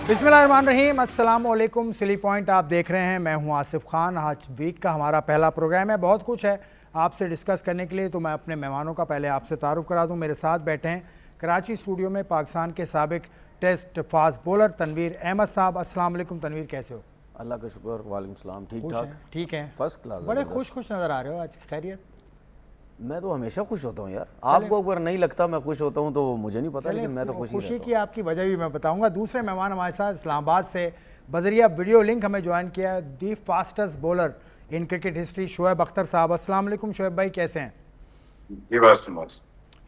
बिस्मिल्लाहिर्रहमानिर्रहीम, अस्सलाम वालेकुम। सिली पॉइंट आप देख रहे हैं, मैं हूं आसिफ खान। आज वीक का हमारा पहला प्रोग्राम है। बहुत कुछ है आपसे डिस्कस करने के लिए, तो मैं अपने मेहमानों का पहले आपसे तारुफ करा दूं। मेरे साथ बैठे हैं कराची स्टूडियो में पाकिस्तान के साबिक test fast bowler Tanveer Ahmed साहब। अस्सलाम वालेकुम तनवीर, कैसे हो? अल्लाह का शुक्र, वालेकुम सलाम। ठीक खुश ठाक, हैं? ठीक हैं, फर्स्ट क्लास। बड़े खुश खुश नज़र आ रहे हो आज। खैरियत? मैं तो हमेशा खुश होता हूँ यार। चलें। आपको अगर नहीं लगता मैं खुश होता हूँ तो मुझे नहीं पता, चलिए, लेकिन मैं तो खुश ही खुशी रहता की हूँ। आपकी वजह भी मैं बताऊंगा। दूसरे मेहमान हमारे साथ इस्लामाबाद से बजरिया वीडियो लिंक हमें ज्वाइन किया है दी fastest bowler in cricket history, Shoaib Akhtar साहब। अस्सलाम वालेकुम शुएब भाई, कैसे हैं? ये बात समझ।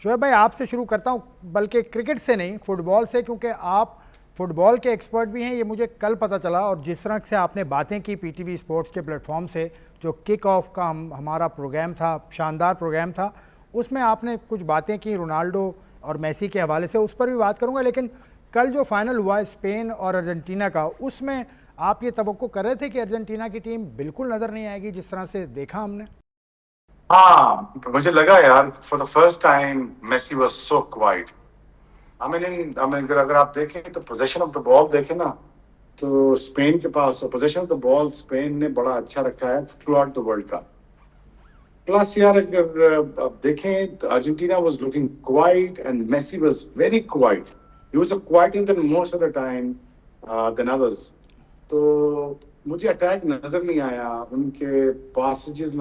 शुएब भाई, आपसे शुरू करता हूं, बल्कि क्रिकेट से नहीं, फुटबॉल से, क्योंकि आप फुटबॉल के एक्सपर्ट भी हैं, ये मुझे कल पता चला। और जिस तरह से आपने बातें की पीटीवी स्पोर्ट्स के प्लेटफॉर्म से, जो किक ऑफ का हमारा प्रोग्राम था, शानदार प्रोग्राम था, उसमें आपने कुछ बातें की रोनाल्डो और मेसी के हवाले से, उस पर भी बात करूंगा। लेकिन कल जो फाइनल हुआ स्पेन और अर्जेंटीना का, उसमें आप ये तवक्को कर रहे थे कि अर्जेंटीना की टीम बिल्कुल नज़र नहीं आएगी जिस तरह से देखा हमने? हाँ, मुझे लगा यार for the first time Messi was so quiet. अगर आप देखें तो पोजीशन ऑफ द बॉल देखें ना, तो स्पेन के पास position of the ball Spain ने बड़ा अच्छा रखा है throughout the world cup. Plus यार अगर आप देखें तो Argentina was looking quiet and Messi was very quiet. He was quieter than most of the time than others. तो मुझे अटैक नजर नहीं आया, उनके पासेस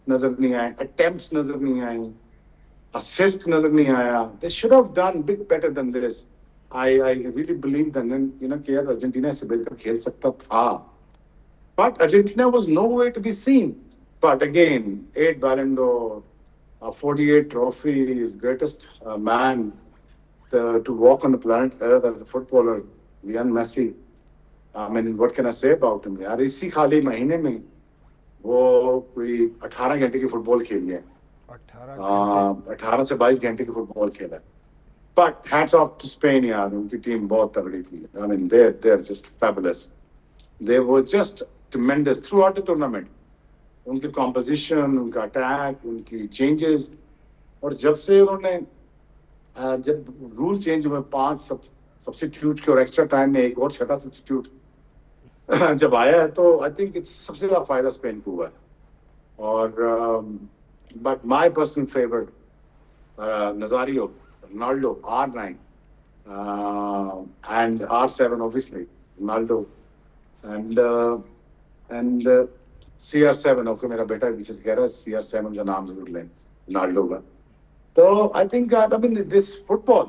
नजर नहीं आए, अटेम्प्ट्स नजर नहीं आई, असिस्ट नजर नहीं आया। They should have done big better than this. I really believe that कि यार अर्जेंटीना से बेहतर खेल सकता था, but Argentina was nowhere to be seen. But again, 8 Ballon d'Or, 48 trophies, greatest man to walk on the planet Earth as a footballer, Lionel Messi. I mean, what can I say about him? यार इसी खाली महीने में वो कोई 18 घंटे की football खेली है। 18 से 22 घंटे की फुटबॉल खेला है। But hats off to Spain यार, उनकी टीम बहुत तगड़ी थी। I mean they are just fabulous. They were just tremendous throughout the tournament. उनकी कॉम्पोजिशन, उनका अटैक, उनकी चेंजेस। और जब से उन्होंने जब रूल चेंज हुए, 5 सब्स्टिट्यूट के और एक्स्ट्रा टाइम में एक और छठा सब्स्टिट्यूट जब आया है, तो आई थिंक इट्स सबसे ज्यादा फायदा स्पेन को हुआ है। और but my personal favourite नजारियो, Ronaldo, R9 and R7 obviously Ronaldo and CR7। Okay, मेरा बेटा पीछे से कह रहा है CR7 का नाम जरूर लें रोनाल्डो का। तो I think I mean this football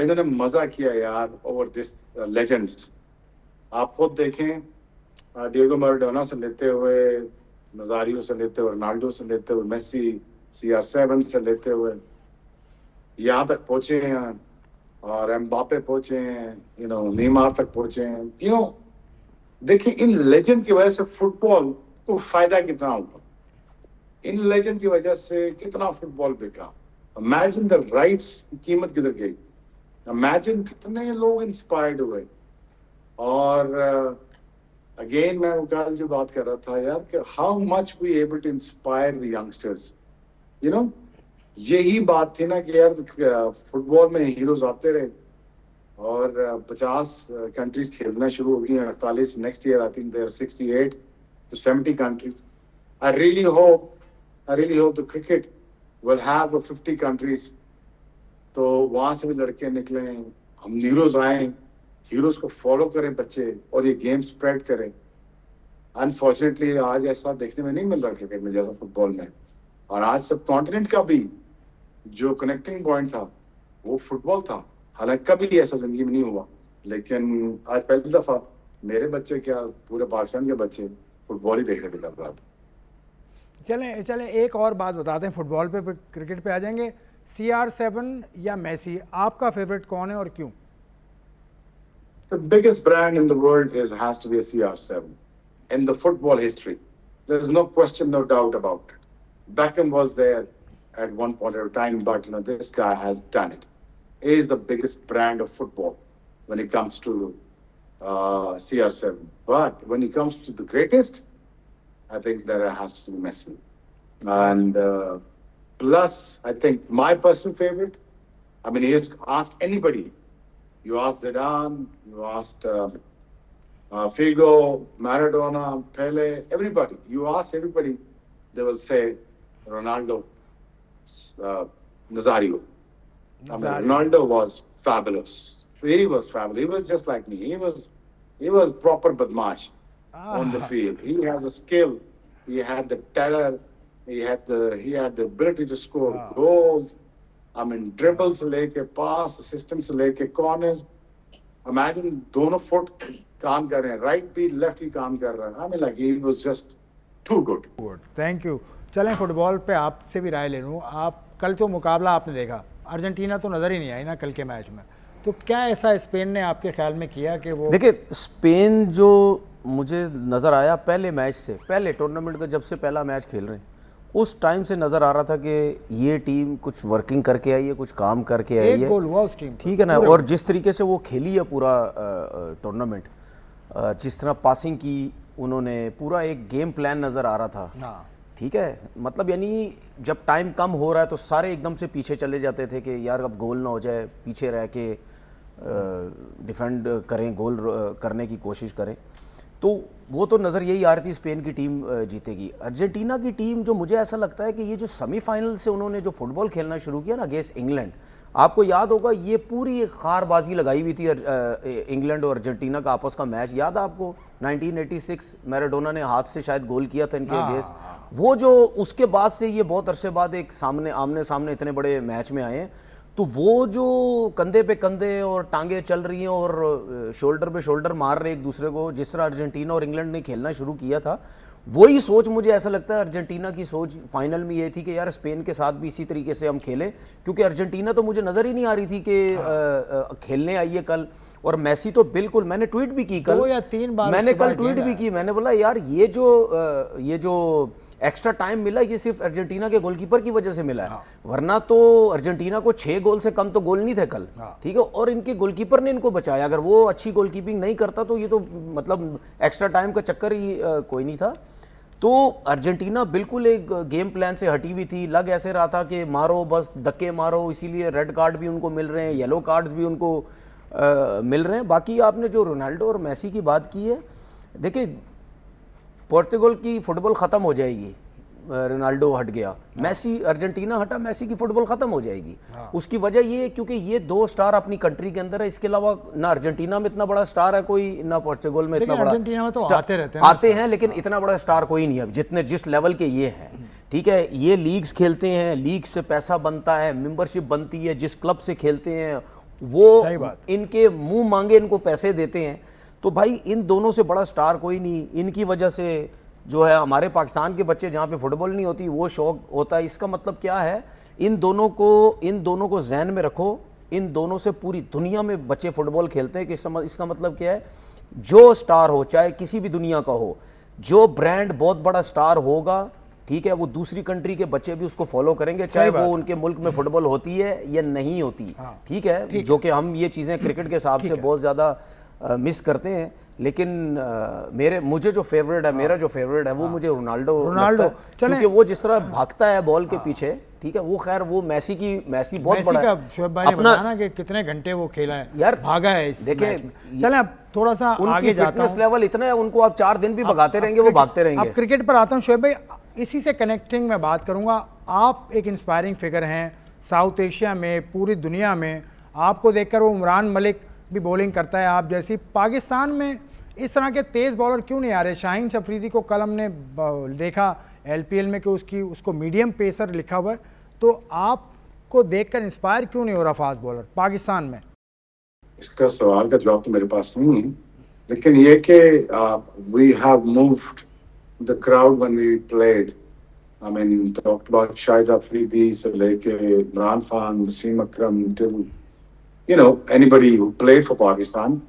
इन्होंने मजा किया यार ओवर दिस लेजेंड्स। आप खुद देखें, डिएगो मैराडोना से लेते हुए, नजारियो से लेते हुए, रोनाल्डो से लेते हुए, मेसी, CR7 से लेते हुए यहाँ तक पहुंचे हैं, और एम्बापे पहुंचे हैं, नीमार तक पहुंचे हैं। देखिए, इन लेजेंड की वजह से फुटबॉल को फायदा कितना होगा, इन लेजेंड की वजह से कितना फुटबॉल बिका। इमेजिन द राइट्स की कीमत किधर गई, इमेजिन कितने लोग इंस्पायर्ड हुए। और अगेन मैं कल जो बात कर रहा था यार, कि how much we able to inspire the youngsters. यही बात थी ना कि यार फुटबॉल में हीरोज आते रहे, और 50 कंट्रीज खेलना शुरू हो गई, 48 next year. I think there 68 to 70 countries. I really hope the cricket will have 50 countries. तो वहां से भी लड़के निकले, हम हीरोज आए, हीरोज को फॉलो करें बच्चे, और ये गेम स्प्रेड करें। अनफॉर्चुनेटली आज ऐसा देखने में नहीं मिल रहा क्रिकेट में जैसा फुटबॉल में। और आज सब कॉन्टिनेंट का भी जो कनेक्टिंग पॉइंट था वो फुटबॉल था। हालांकि कभी ऐसा जिंदगी में नहीं हुआ, लेकिन आज पहली दफा मेरे बच्चे क्या, पूरे पाकिस्तान के बच्चे फुटबॉल ही देख रहे थे कल रात। चलें एक और बात बताते हैं, फुटबॉल पे क्रिकेट पे आ जाएंगे। CR7 या मेसी, आपका फेवरेट कौन है और क्यों? The biggest brand in the world has to be a CR7 in the football history. There's no question, no doubt about it. Beckham was there at one point at a time, but this guy has done it. He is the biggest brand of football when it comes to CR7. But when it comes to the greatest, I think there has to be Messi. And plus, I think my personal favorite, I mean, ask anybody, You asked Zidane, you asked Figo, Maradona, Pele, everybody. You ask everybody, they will say Ronaldo, uh, Nazario. I mean, Ronaldo was fabulous. He was fabulous. He was just like me. He was proper badmash on the field. He has a skill. He had the terror. He had the ability to score goals. I mean, dribbles से लेके pass, assistance से लेके corners. Imagine दोनों foot काम कर रहे हैं, right भी left भी काम कर रहा है. I mean, like he was just too good. Good, thank you. चलें फुटबॉल पे आपसे भी राय ले लूँ। आप कल जो मुकाबला आपने देखा, अर्जेंटीना तो नज़र ही नहीं आई ना कल के मैच में, तो क्या ऐसा स्पेन ने आपके ख्याल में किया कि वो देखिए, स्पेन जो मुझे नज़र आया पहले मैच से, पहले टूर्नामेंट का जब से पहला मैच खेल रहे हैं, उस टाइम से नज़र आ रहा था कि ये टीम कुछ वर्किंग करके आई है, कुछ काम करके आई एक है। गोल हुआ उस टीम, ठीक है ना। और जिस तरीके से वो खेली है पूरा टूर्नामेंट, जिस तरह पासिंग की उन्होंने, पूरा एक गेम प्लान नज़र आ रहा था। हाँ, ठीक है, मतलब यानी जब टाइम कम हो रहा है तो सारे एकदम से पीछे चले जाते थे कि यार अब गोल ना हो जाए, पीछे रह के डिफेंड करें, गोल करने की कोशिश करें। तो वो तो नज़र यही आ रही थी स्पेन की टीम जीतेगी। अर्जेंटीना की टीम जो मुझे ऐसा लगता है कि ये जो सेमीफाइनल से उन्होंने जो फुटबॉल खेलना शुरू किया ना अगेंस्ट इंग्लैंड, आपको याद होगा ये पूरी एक खारबाजी लगाई हुई थी इंग्लैंड और अर्जेंटीना का आपस का मैच, याद है आपको? 1986 मैराडोना ने हाथ से शायद गोल किया था इनके अगेंस्ट। वो जो उसके बाद से ये बहुत अरसे बाद एक आमने सामने इतने बड़े मैच में आए हैं, तो वो जो कंधे पे कंधे और टांगे चल रही हैं और शोल्डर पे शोल्डर मार रहे एक दूसरे को, जिस तरह अर्जेंटीना और इंग्लैंड ने खेलना शुरू किया था, वही सोच मुझे ऐसा लगता है अर्जेंटीना की सोच फाइनल में ये थी कि यार स्पेन के साथ भी इसी तरीके से हम खेलें, क्योंकि अर्जेंटीना तो मुझे नज़र ही नहीं आ रही थी कि खेलने आई है कल। और मेसी तो बिल्कुल, मैंने ट्वीट भी की कल, 2 या 3 बार मैंने कल ट्वीट भी की, मैंने बोला यार ये जो एक्स्ट्रा टाइम मिला ये सिर्फ अर्जेंटीना के गोलकीपर की वजह से मिला है, वरना तो अर्जेंटीना को 6 गोल से कम तो गोल नहीं थे कल। ठीक है, और इनके गोलकीपर ने इनको बचाया। अगर वो अच्छी गोलकीपिंग नहीं करता तो ये तो मतलब एक्स्ट्रा टाइम का चक्कर ही कोई नहीं था। तो अर्जेंटीना बिल्कुल एक गेम प्लान से हटी हुई थी। लग ऐसे रहा था कि मारो बस, धक्के मारो, इसीलिए रेड कार्ड भी उनको मिल रहे हैं, येलो कार्ड्स भी उनको मिल रहे हैं। बाकी आपने जो रोनाल्डो और मेसी की बात की है, देखिए पोर्तुगल की फुटबॉल ख़त्म हो जाएगी, रोनाल्डो हट गया, मेसी, अर्जेंटीना हटा, मेसी की फुटबॉल ख़त्म हो जाएगी। उसकी वजह ये है क्योंकि ये 2 स्टार अपनी कंट्री के अंदर है, इसके अलावा ना अर्जेंटीना में इतना बड़ा स्टार है कोई, ना पोर्तुगल में इतना बड़ा। अर्जेंटीना में तो आते हैं लेकिन इतना बड़ा स्टार कोई नहीं है जितने जिस लेवल के ये हैं। ठीक है, ये लीग्स खेलते हैं, लीग से पैसा बनता है, मेंबरशिप बनती है, जिस क्लब से खेलते हैं वो इनके मुंह मांगे इनको पैसे देते हैं। तो भाई इन दोनों से बड़ा स्टार कोई नहीं, इनकी वजह से जो है हमारे पाकिस्तान के बच्चे जहाँ पे फुटबॉल नहीं होती वो शौक होता है। इसका मतलब क्या है, इन दोनों को जहन में रखो, इन दोनों से पूरी दुनिया में बच्चे फुटबॉल खेलते हैं कि इसका मतलब क्या है, जो स्टार हो चाहे किसी भी दुनिया का हो, जो ब्रांड बहुत बड़ा स्टार होगा, ठीक है, वो दूसरी कंट्री के बच्चे भी उसको फॉलो करेंगे, चाहे वो उनके मुल्क में फुटबॉल होती है या नहीं होती। ठीक है, जो कि हम ये चीज़ें क्रिकेट के हिसाब से बहुत ज़्यादा मिस करते हैं। लेकिन मुझे जो फेवरेट है, मेरा जो फेवरेट है वो मुझे रोनाल्डो क्योंकि वो जिस तरह भागता है बॉल के पीछे, ठीक है, वो खैर वो मेसी बहुत बड़ा है। शोएब भाई ने बताया ना कि कितने घंटे वो खेला है यार, भागा है। देखिए चलें अब थोड़ा सा आगे जाता हूं, लेवल इतना है, उनको आप 4 दिन भी भगाते रहेंगे, वो भागते रहेंगे। अब क्रिकेट पर आता हूं शोएब भाई, इसी से कनेक्टिंग में बात करूंगा। आप एक इंस्पायरिंग फिगर हैं साउथ एशिया में, पूरी दुनिया में। आपको देखकर वो उमरान मलिक भी बॉलिंग करता है आप जैसी। पाकिस्तान में इस तरह के तेज़ बॉलर क्यों नहीं आ रहे? शाहीन अफरीदी को कल हमने देखा LPL में कि उसको मीडियम पेसर लिखा हुआ है, तो आपको देखकर इंस्पायर क्यों नहीं हो रहा फास्ट बॉलर पाकिस्तान में? इसका सवाल का जवाब तो मेरे पास नहीं है, लेकिन ये कि we have moved the crowd when we played. I mean, talked about Shahid Afridi से लेके इमरान खान, वसीम अकरम, till anybody who played for Pakistan।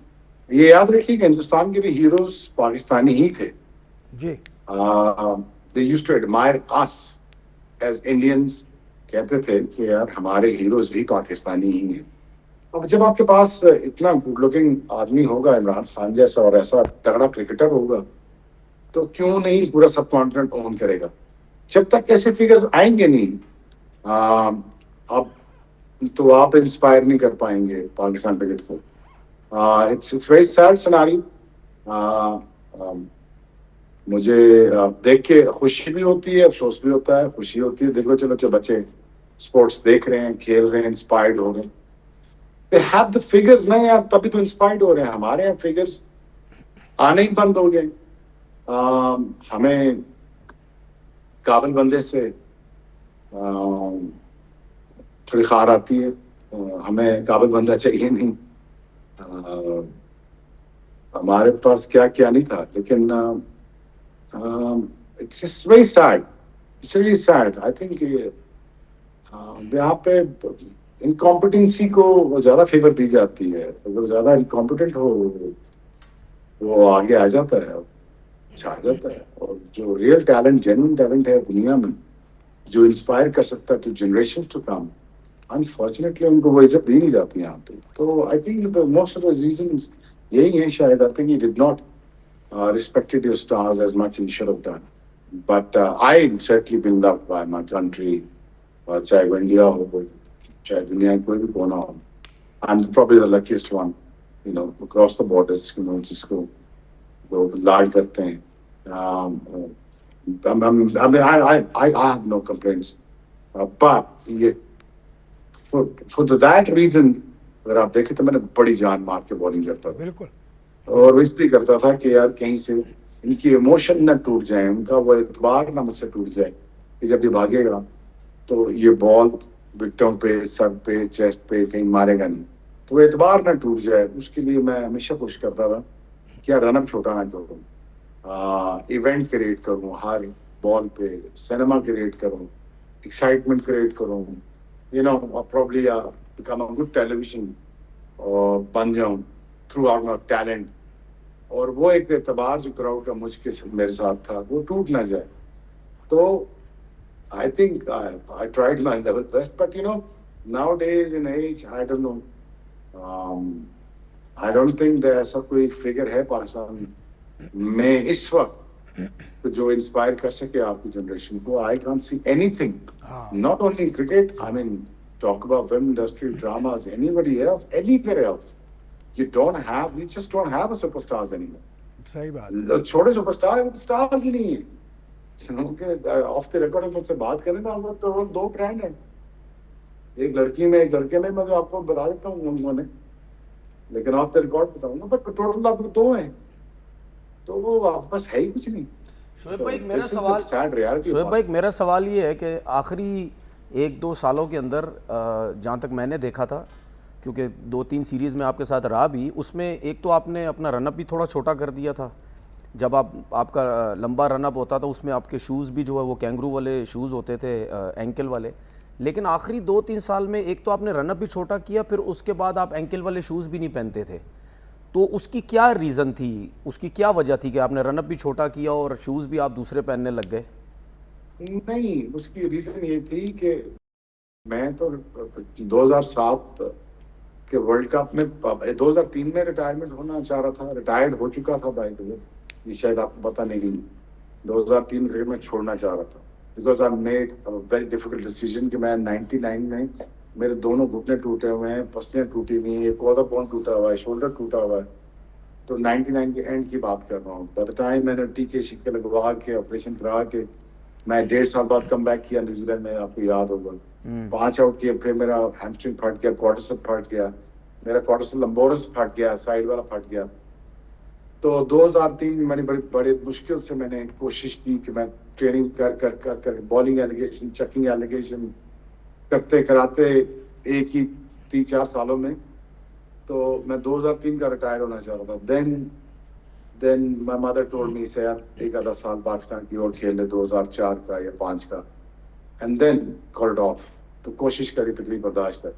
ये याद रखिए कि हिंदुस्तान के भी हीरोज पाकिस्तानी ही थे जी। They used to admire us as Indians, कहते थे कि यार हमारे हीरोज भी पाकिस्तानी ही हैं। अब जब आपके पास इतना गुड लुकिंग आदमी होगा इमरान खान जैसा और ऐसा तगड़ा क्रिकेटर होगा, तो क्यों नहीं पूरा सब कॉन्टिनेंट ओन करेगा? जब तक ऐसे फिगर्स आएंगे नहीं, अब तो आप इंस्पायर नहीं कर पाएंगे पाकिस्तान क्रिकेट को। It's very sad scenario. Uh, um, मुझे देख के खुशी भी होती है, अफसोस भी होता है। खुशी होती है, देखो चलो जो बच्चे स्पोर्ट्स देख रहे हैं, खेल रहे हैं, इंस्पायर्ड हो रहे हैं, दे हैव द फिगर्स ना यार, तभी तो इंस्पायर्ड हो रहे हैं। हमारे यहाँ फिगर्स आने ही बंद हो गए। हमें काबिल बंदे से थोड़ी खार आती है। हमें काबिल बंदा चाहिए नहीं। हमारे पास क्या क्या नहीं था, लेकिन it's just very sad, it's very sad. I think यहाँ पे इनकॉम्पिटेंसी को ज्यादा फेवर दी जाती है। अगर ज्यादा इनकॉम्पिटेंट हो वो आगे आ जाता है, छा जाता है। और जो रियल टैलेंट, जेन्युइन टैलेंट है दुनिया में, जो इंस्पायर कर सकता है तो जनरेशंस टू कम, अनफॉर्चुनेटली उनको वो इज्जत दी नहीं जाती यहाँ पे। तो I think the most of the reasons यही है शायद। I think he did not respected your stars as much as you should have done. But I've certainly been loved by my country, चाहे वो इंडिया हो, चाहे दुनिया का कोई भी कोना हो। I'm probably the luckiest one, you know, across the borders, you know, जिसको लोग लाड करते हैं। I have no complaints. But ये for that reason, अगर आप देखें तो मैंने बड़ी जान मार के बॉलिंग करता था। बिल्कुल। और वो इसलिए करता था कि यार कहीं से इनकी इमोशन ना टूट जाए, उनका वो एतबार ना मुझसे टूट जाए कि जब ये भागेगा तो ये बॉल विकेटों पे, सर पे, चेस्ट पे कहीं मारेगा नहीं। तो वो एतबार ना टूट जाए, उसके लिए मैं हमेशा कोशिश करता था कि यार रनअप छोटा ना करूँ, इवेंट क्रिएट करूँ हर बॉल पे, सिनेमा क्रिएट करूँ, एक्साइटमेंट क्रिएट करूँ, you know, probably become a good television और बन जाऊँ थ्रू आउट माई टैलेंट। और वो एक एतबार जो क्राउड का मुझके मेरे साथ था वो टूट ना जाए। तो I think I tried my level best, but you know nowadays in age I don't know, I don't think ऐसा कोई फिगर है पाकिस्तान में इस वक्त जो इंस्पायर कर सके आपकी जनरेशन को। I can't see anything, not only in cricket, I mean talk about film industry, dramas, anybody else, anywhere else. You just don't have a superstars anymore. सही बात। छोटे सुपरस्टार हैं, स्टार्स ही नहीं है। ऑफ द रिकॉर्ड मुझसे बात करें तो आपको तो दो ब्रांड हैं, एक लड़की में एक लड़के में। मैं तो आपको बता देता हूँ उन्होंने, लेकिन ऑफ द रिकॉर्ड बताऊंगा। बट टोटल आपको दो हैं, तो वो आपके पास है ही कुछ नहीं। शोएब भाई मेरा सवाल ये है कि आखिरी 1-2 सालों के अंदर जहाँ तक मैंने देखा था, क्योंकि 2-3 सीरीज़ में आपके साथ रहा भी, उसमें एक तो आपने अपना रनअप भी थोड़ा छोटा कर दिया था। जब आपका लंबा रनअप होता था उसमें आपके शूज़ भी जो है वो कैंगरू वाले शूज़ होते थे, एंकल वाले। लेकिन आखिरी 2-3 साल में एक तो आपने रनअप भी छोटा किया, फिर उसके बाद आप एंकल वाले शूज़ भी नहीं पहनते थे। तो उसकी क्या रीज़न थी, उसकी क्या वजह थी कि आपने रनअप भी छोटा किया और शूज़ भी आप दूसरे पहनने लग गए? नहीं, उसकी रीज़न ये थी कि मैं तो 2007 कि वर्ल्ड कप में 2003 में रिटायरमेंट होना चाह रहा था, रिटायर्ड हो चुका था बाय द वे, ये शायद आपको पता नहीं। 2003 में क्रिकेट में छोड़ना चाह रहा था because I made a very difficult decision कि मैं 99 में मेरे दोनों घुटने टूटे हुए हैं, पसलियाँ टूटी हुई हैं, एक कॉलर बोन टूटा हुआ है, शोल्डर टूटा हुआ है। तो 99 के एंड की बात कर रहा हूँ। बाय द टाइम मैंने टीके शिक्के लगवा के ऑपरेशन करा के मैं 1.5 साल बाद कम बैक किया न्यूजीलैंड में, आपको याद होगा। 5 आउट किए, फिर मेरा हैमस्ट्रिंग फट गया, क्वाड्रिसेप फट गया, मेरा क्वाड्रिसेप लंबोरस फट गया, साइड वाला फट गया। तो 2003 में मैंने बड़े मुश्किल से मैंने कोशिश की कि मैं ट्रेनिंग कर बॉलिंग एलिगेशन, चेकिंग एलिगेशन करते कराते एक ही 3-4 सालों में तो मैं 2003 का रिटायर होना चाह रहा था। Then my mother told me say यार एक आधा साल पाकिस्तान की ओर खेल ले 2004 का या 5 का, एंड देन कॉल्ड ऑफ। तो कोशिश करी, तकलीफ बर्दाश्त कर।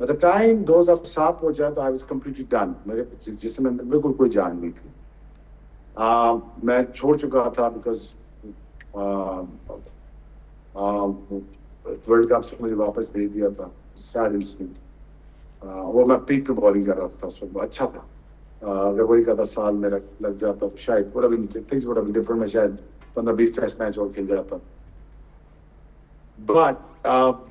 By the time 2007 हो जाए तो आई वाज कम्प्लीटली डन। मेरे जिसमें अंदर बिल्कुल कोई जान नहीं थी। मैं छोड़ चुका था बिकॉज वर्ल्ड कप से मुझे वापस भेज दिया था, सैड इंसिडेंट। वो मैं पीक पे बॉलिंग कर रहा था उस वक्त, अच्छा था। अगर वही एक आधा साल मेरा लग जाता तो शायद things would have been different. मैं शायद 15-20 टेस्ट मैच और खेल जाता। बट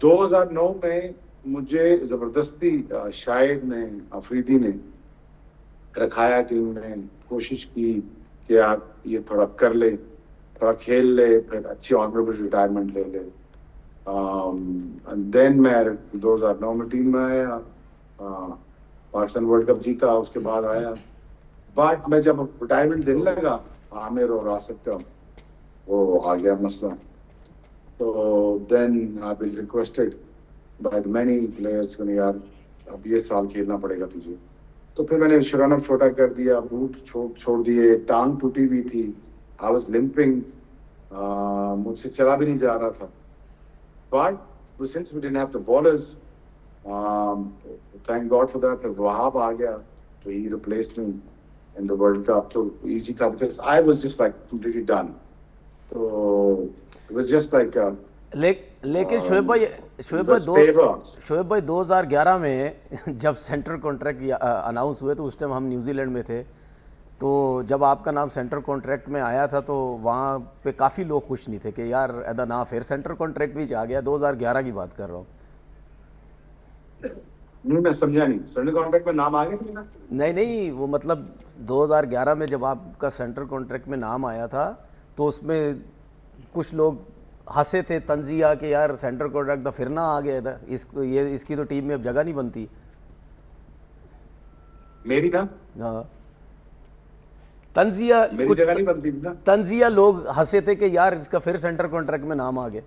2009 में मुझे जबरदस्ती शाहिद ने, अफरीदी ने रखाया टीम में, कोशिश की कि यार ये थोड़ा कर ले, थोड़ा खेल ले, फिर अच्छी ऑनरेबल रिटायरमेंट ले ले। देन मैं 2009 में टीम में आया, पाकिस्तान वर्ल्ड कप जीता, उसके बाद आया। बट मैं जब रिटायरमेंट देने लगा, आमिर और आसिफ का वो आ गया मसला। तो then I been requested by the many players कि यार अब ये साल खेलना पड़ेगा तुझे। तो फिर मैंने रन अप छोटा कर दिया, बूट छोड़ दिए, टांग टूटी हुई थी, आई वाज लिम्पिंग, मुझसे चला भी नहीं जा रहा था। But since we didn't have the bowlers, thank God for that, फिर वहाब आ गया तो he replaced me in the world cup. तो इजी था because I was just like completely done. तो इट वाज जस्ट लाइक लेकिन शोएब भाई 2011 में जब सेंट्रल कॉन्ट्रैक्ट अनाउंस हुए तो उस टाइम हम न्यूजीलैंड में थे। तो जब आपका नाम सेंट्रल कॉन्ट्रैक्ट में आया था तो वहाँ पे काफ़ी लोग खुश नहीं थे कि यार ऐदा ना फिर सेंट्रल कॉन्ट्रैक्ट भी आ गया। 2011 की बात कर रहा हूँ। नहीं, मैं समझा नहीं, सेंट्रल कॉन्ट्रैक्ट में नाम आ गया था? नहीं, वो मतलब 2011 में जब आपका सेंट्रल कॉन्ट्रैक्ट में नाम आया था तो उसमें कुछ लोग हंसे थे, तंजिया कि यार सेंट्रल कॉन्ट्रैक्ट तो फिर ना आ गया था, इसकी तो टीम में अब जगह नहीं बनती मेरी ना। हाँ, तंजिया मेरी जगह नहीं बनती ना। तंजिया लोग हंसे थे कि यार इसका फिर सेंट्रल कॉन्ट्रैक्ट में नाम आ गया।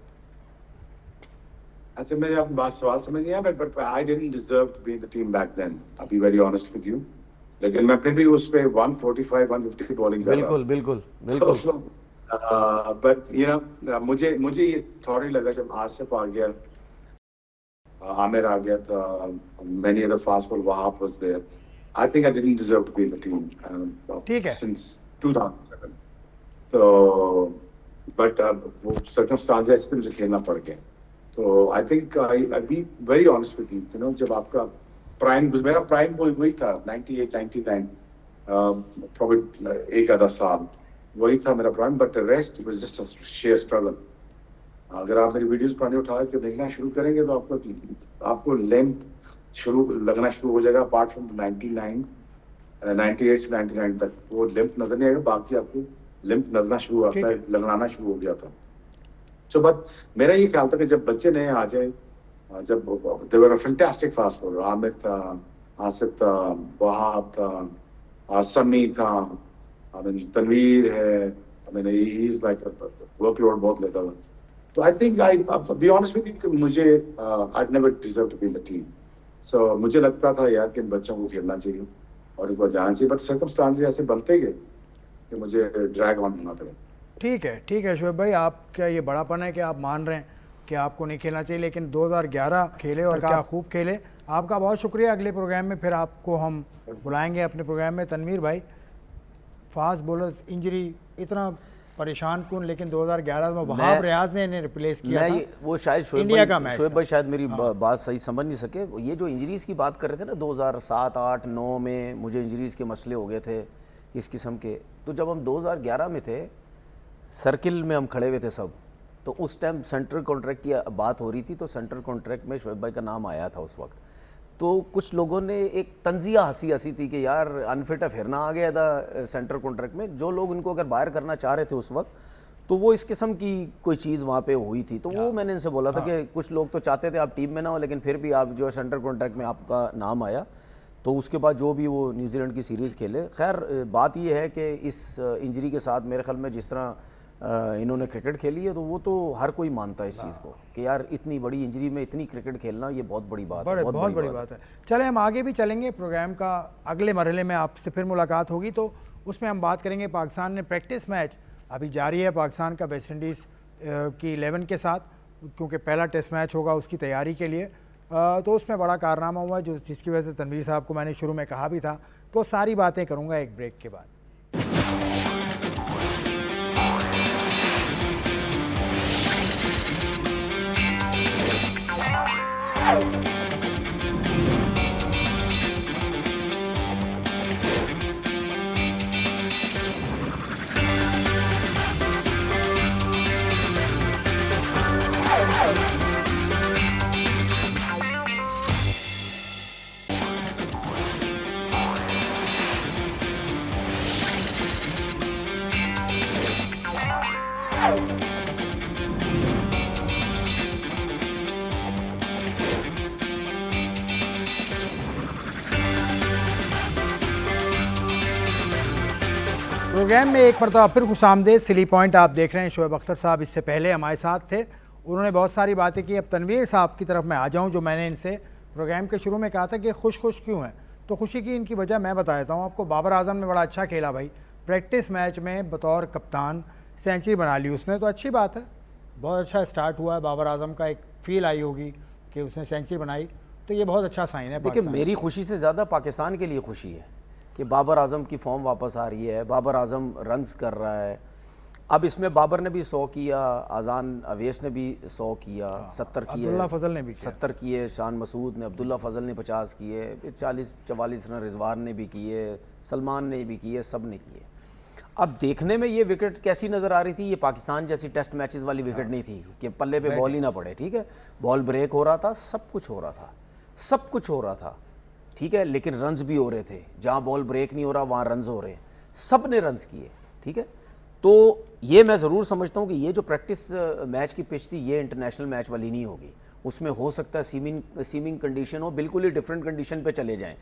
अच्छा, मैं आपकी बात सवाल समझ नहीं आया, but I didn't deserve to be in the team back then, I be very honest with you. लेकिन मैं फिर भी उस पे 145 150 बॉलिंग कर रहा। बिल्कुल। बट यू नो, मुझे ये थॉरी लगा जब आसिफ आ गया, आमिर आ गया था, many other fast bowl Wahab was there. I think I didn't deserve to be in the team ठीक है, सिंस 2007। तो बट वो सर्कमस्टांसेस पे मुझे खेलना पड़ गया। तो I think I be very honest with you know, जब आपका प्राइम, मेरा प्राइम वही था 98 99, प्रॉब्लम एक आधा साल वही था मेरा prime, but the rest was just a share struggle. अगर आप मेरी वीडियोस पुरानी उठा के देखना शुरू करेंगे तो आपको लेंथ लगना शुरू हो जाएगा। अपार्ट फ्रॉम 98 से 99 तक वो लिम्प नजर नहीं आएगा, बाकी आपको लिम्प नजरना शुरू होता है, लगना शुरू हो गया था। सो बट मेरा ये ख्याल था कि जब बच्चे नए आ जाए, जब they were a fantastic fast bowler, Amir था, आसिफ था, वहाब था, समी था, तनवीर है, ही इज लाइक वर्कलोड बहुत लेता था। तो I think I be honest with you, मुझे I never deserve to be in the team. So मुझे लगता था यार कि इन बच्चों को खेलना चाहिए और इनको जाना चाहिए, बट सर्कमस्टांसेस ऐसे बनते गए कि मुझे ड्रैग ऑन होना पड़ा। ठीक है शोएब भाई, आपका ये बड़ापन है कि आप मान रहे हैं कि आपको नहीं खेलना चाहिए, लेकिन 2011 खेले और क्या खूब खेले। आपका बहुत शुक्रिया। अगले प्रोग्राम में फिर आपको हम बुलाएंगे अपने प्रोग्राम में। तनवीर भाई, फास्ट बॉलर्स इंजरी इतना परेशान कौन, लेकिन 2011 में वहाब रियाज ने इन्हें रिप्लेस किया था। वो शायद इंडिया का मैच, शोएब भाई शायद मेरी बात सही समझ नहीं सके। ये जो इंजरीज की बात कर रहे थे ना 2007 8 9 में मुझे इंजरीज के मसले हो गए थे इस किस्म के। तो जब हम 2011 में थे, सर्किल में हम खड़े हुए थे सब, तो उस टाइम सेंट्रल कॉन्ट्रैक्ट की बात हो रही थी। तो सेंट्रल कॉन्ट्रैक्ट में शोएब भाई का नाम आया था उस वक्त। तो कुछ लोगों ने एक तंजिया हंसी थी कि यार अनफिट है फिर ना आ गया था सेंट्रल कॉन्ट्रैक्ट में। जो लोग इनको अगर बाहर करना चाह रहे थे उस वक्त, तो वो इस किस्म की कोई चीज़ वहाँ पे हुई थी। तो वो मैंने इनसे बोला था कि कुछ लोग तो चाहते थे आप टीम में ना हो, लेकिन फिर भी आप जो है सेंट्रल कॉन्ट्रैक्ट में आपका नाम आया। तो उसके बाद जो भी वो न्यूजीलैंड की सीरीज़ खेले। खैर बात ये है कि इस इंजरी के साथ मेरे ख्याल में जिस तरह इन्होंने क्रिकेट खेली है, तो वो तो हर कोई मानता है इस चीज़ को कि यार इतनी बड़ी इंजरी में इतनी क्रिकेट खेलना ये बहुत बड़ी बात है, बहुत बड़ी बात है। चले हम आगे भी चलेंगे। प्रोग्राम का अगले मरहले में आपसे फिर मुलाकात होगी, तो उसमें हम बात करेंगे पाकिस्तान ने प्रैक्टिस मैच अभी जारी है पाकिस्तान का वेस्ट इंडीज़ की 11 के साथ, क्योंकि पहला टेस्ट मैच होगा उसकी तैयारी के लिए। तो उसमें बड़ा कारनामा हुआ जो जिसकी वजह से तनवीर साहब को मैंने शुरू में कहा भी था। वो सारी बातें करूँगा एक ब्रेक के बाद। प्रोग्राम में एक मरतबा फिर खुशामदेद। सिली पॉइंट आप देख रहे हैं। शोएब अख्तर साहब इससे पहले हमारे साथ थे, उन्होंने बहुत सारी बातें की। अब तनवीर साहब की तरफ मैं आ जाऊं, जो मैंने इनसे प्रोग्राम के शुरू में कहा था कि खुश क्यों हैं, तो खुशी की इनकी वजह मैं बता देता हूँ आपको। बाबर आजम ने बड़ा अच्छा खेला भाई, प्रैक्टिस मैच में बतौर कप्तान सेंचुरी बना ली उसने, तो अच्छी बात है, बहुत अच्छा स्टार्ट हुआ है। बाबर आजम का एक फील आई होगी कि उसने सेंचुरी बनाई, तो ये बहुत अच्छा साइन है। देखिए, मेरी खुशी से ज़्यादा पाकिस्तान के लिए खुशी है कि बाबर आजम की फॉर्म वापस आ रही है, बाबर आजम रन्स कर रहा है। अब इसमें बाबर ने भी 100 किया, आज़ान अवेश ने भी 100 किया, 70 किए, अब्दुल्ला फजल ने भी 70 किए, शान मसूद ने, अब्दुल्ला फजल ने 50 किए, 40-44 रन रिजवान ने भी किए, सलमान ने भी किए, सब ने किए। अब देखने में ये विकेट कैसी नज़र आ रही थी, ये पाकिस्तान जैसी टेस्ट मैचेस वाली विकेट नहीं थी कि पल्ले पे बॉल ही ना पड़े। ठीक है, बॉल ब्रेक हो रहा था, सब कुछ हो रहा था, सब कुछ हो रहा था, ठीक है, लेकिन रन्स भी हो रहे थे। जहाँ बॉल ब्रेक नहीं हो रहा वहाँ रन्स हो रहे हैं, सब ने रन्स किए। ठीक है, तो ये मैं ज़रूर समझता हूँ कि ये जो प्रैक्टिस मैच की पिच थी, ये इंटरनेशनल मैच वाली नहीं होगी। उसमें हो सकता है सीमिंग कंडीशन हो, बिल्कुल ही डिफरेंट कंडीशन पे चले जाएं।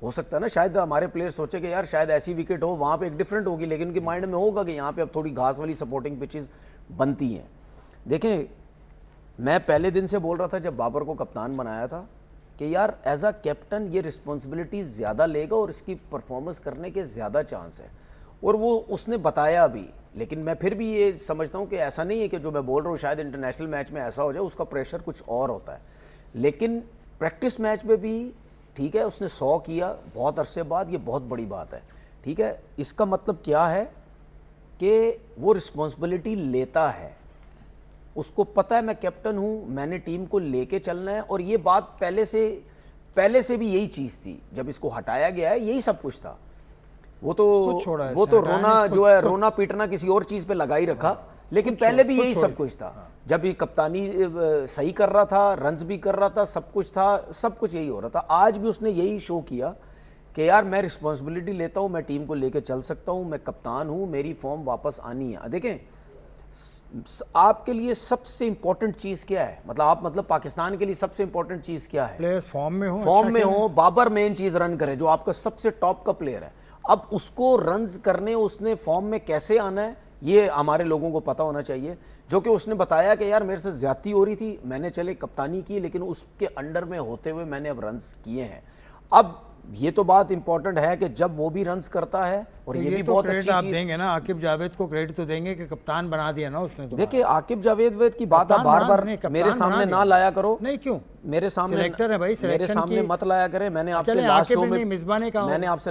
हो सकता है ना, शायद हमारे प्लेयर सोचे कि यार शायद ऐसी विकेट हो, वहाँ पे एक डिफरेंट होगी, लेकिन उनके माइंड में होगा कि यहाँ पे अब थोड़ी घास वाली सपोर्टिंग पिचेस बनती हैं। देखें, मैं पहले दिन से बोल रहा था जब बाबर को कप्तान बनाया था कि यार एज अ कैप्टन ये रिस्पॉन्सिबिलिटी ज़्यादा लेगा और इसकी परफॉर्मेंस करने के ज़्यादा चांस है, और वो उसने बताया भी। लेकिन मैं फिर भी ये समझता हूँ कि ऐसा नहीं है कि जो मैं बोल रहा हूँ शायद इंटरनेशनल मैच में ऐसा हो जाए, उसका प्रेशर कुछ और होता है। लेकिन प्रैक्टिस मैच में भी ठीक है, उसने 100 किया बहुत अरसे बाद, ये बहुत बड़ी बात है। ठीक है, इसका मतलब क्या है कि वो रिस्पॉन्सिबिलिटी लेता है, उसको पता है मैं कैप्टन हूँ, मैंने टीम को लेके चलना है। और ये बात पहले से भी यही चीज़ थी, जब इसको हटाया गया है यही सब कुछ था। वो तो रोना जो है, रोना पीटना किसी और चीज़ पे लगा ही रखा, लेकिन पहले भी यही सब कुछ था। जब ये कप्तानी सही कर रहा था, रन्स भी कर रहा था, सब कुछ था, सब कुछ यही हो रहा था। आज भी उसने यही शो किया कि यार मैं रिस्पॉन्सिबिलिटी लेता हूँ, मैं टीम को लेके चल सकता हूँ, मैं कप्तान हूँ, मेरी फॉर्म वापस आनी है। देखें, आपके लिए सबसे इंपॉर्टेंट चीज़ क्या है, मतलब पाकिस्तान के लिए सबसे इंपॉर्टेंट चीज़ क्या है? प्लेयर्स फॉर्म में हो, बाबर मेन चीज़ रन करे, जो आपका सबसे टॉप का प्लेयर है। अब उसको रन्स करने, उसने फॉर्म में कैसे आना है, ये हमारे लोगों को पता होना चाहिए। जो कि उसने बताया कि यार मेरे से ज्यादती हो रही थी, मैंने चले कप्तानी की, लेकिन उसके अंडर में होते हुए मैंने अब रन्स किए हैं। अब ये तो बात इंपॉर्टेंट है कि जब वो भी रन्स करता है, और तो ये भी तो बहुत अच्छी आप चीज देंगे ना, आकिब जावेद को क्रेडिट तो देंगे कि कप्तान बना दिया ना उसने। तो देखिए, आकिब जावेद की बात आप बार बार मेरे सामने ना लाया करो। नहीं, क्यों? मेरे सामने सिलेक्टर है भाई, मेरे सामने मत लाया करे। मैंने आपसे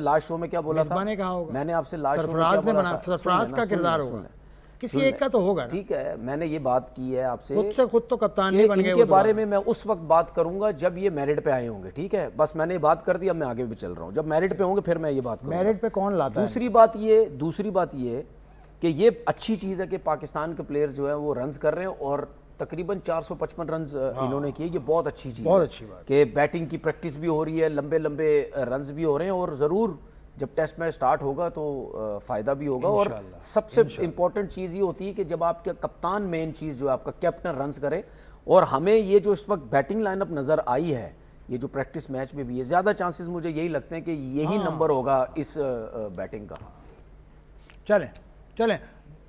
लास्ट शो में क्या बोला था? मैंने आपसे लास्ट शो में क्या बोला था? सरफराज का किरदार होगा, किसी एक का तो होगा। ठीक है, मैंने ये बात की है आपसे, खुद से खुद तो कप्तान नहीं बन गए। इनके बारे में मैं उस वक्त बात करूंगा जब ये मेरिट पे आए होंगे। ठीक है, बस मैंने बात कर दी, अब मैं आगे भी चल रहा हूं। जब मेरिट पे होंगे फिर मैं ये बात करूंगा। मेरिट पे कौन लाता है? दूसरी बात ये कि ये अच्छी चीज़ है कि पाकिस्तान के प्लेयर जो है वो रन्स कर रहे हैं, और तकरीबन 455 रन्स इन्होंने किए। ये बहुत अच्छी चीज़, बहुत अच्छी बात कि बैटिंग की प्रैक्टिस भी हो रही है, लंबे लंबे रन्स भी हो रहे हैं, और ज़रूर जब टेस्ट मैच स्टार्ट होगा तो फ़ायदा भी होगा। और सबसे इंपॉर्टेंट चीज़ ये होती है कि जब आपका कप्तान, मेन चीज़ जो आपका कैप्टन रन्स करे। और हमें ये जो इस वक्त बैटिंग लाइनअप नज़र आई है, ये जो प्रैक्टिस मैच में भी है, ज़्यादा चांसेस मुझे यही लगते हैं कि यही नंबर होगा इस बैटिंग का। चलें,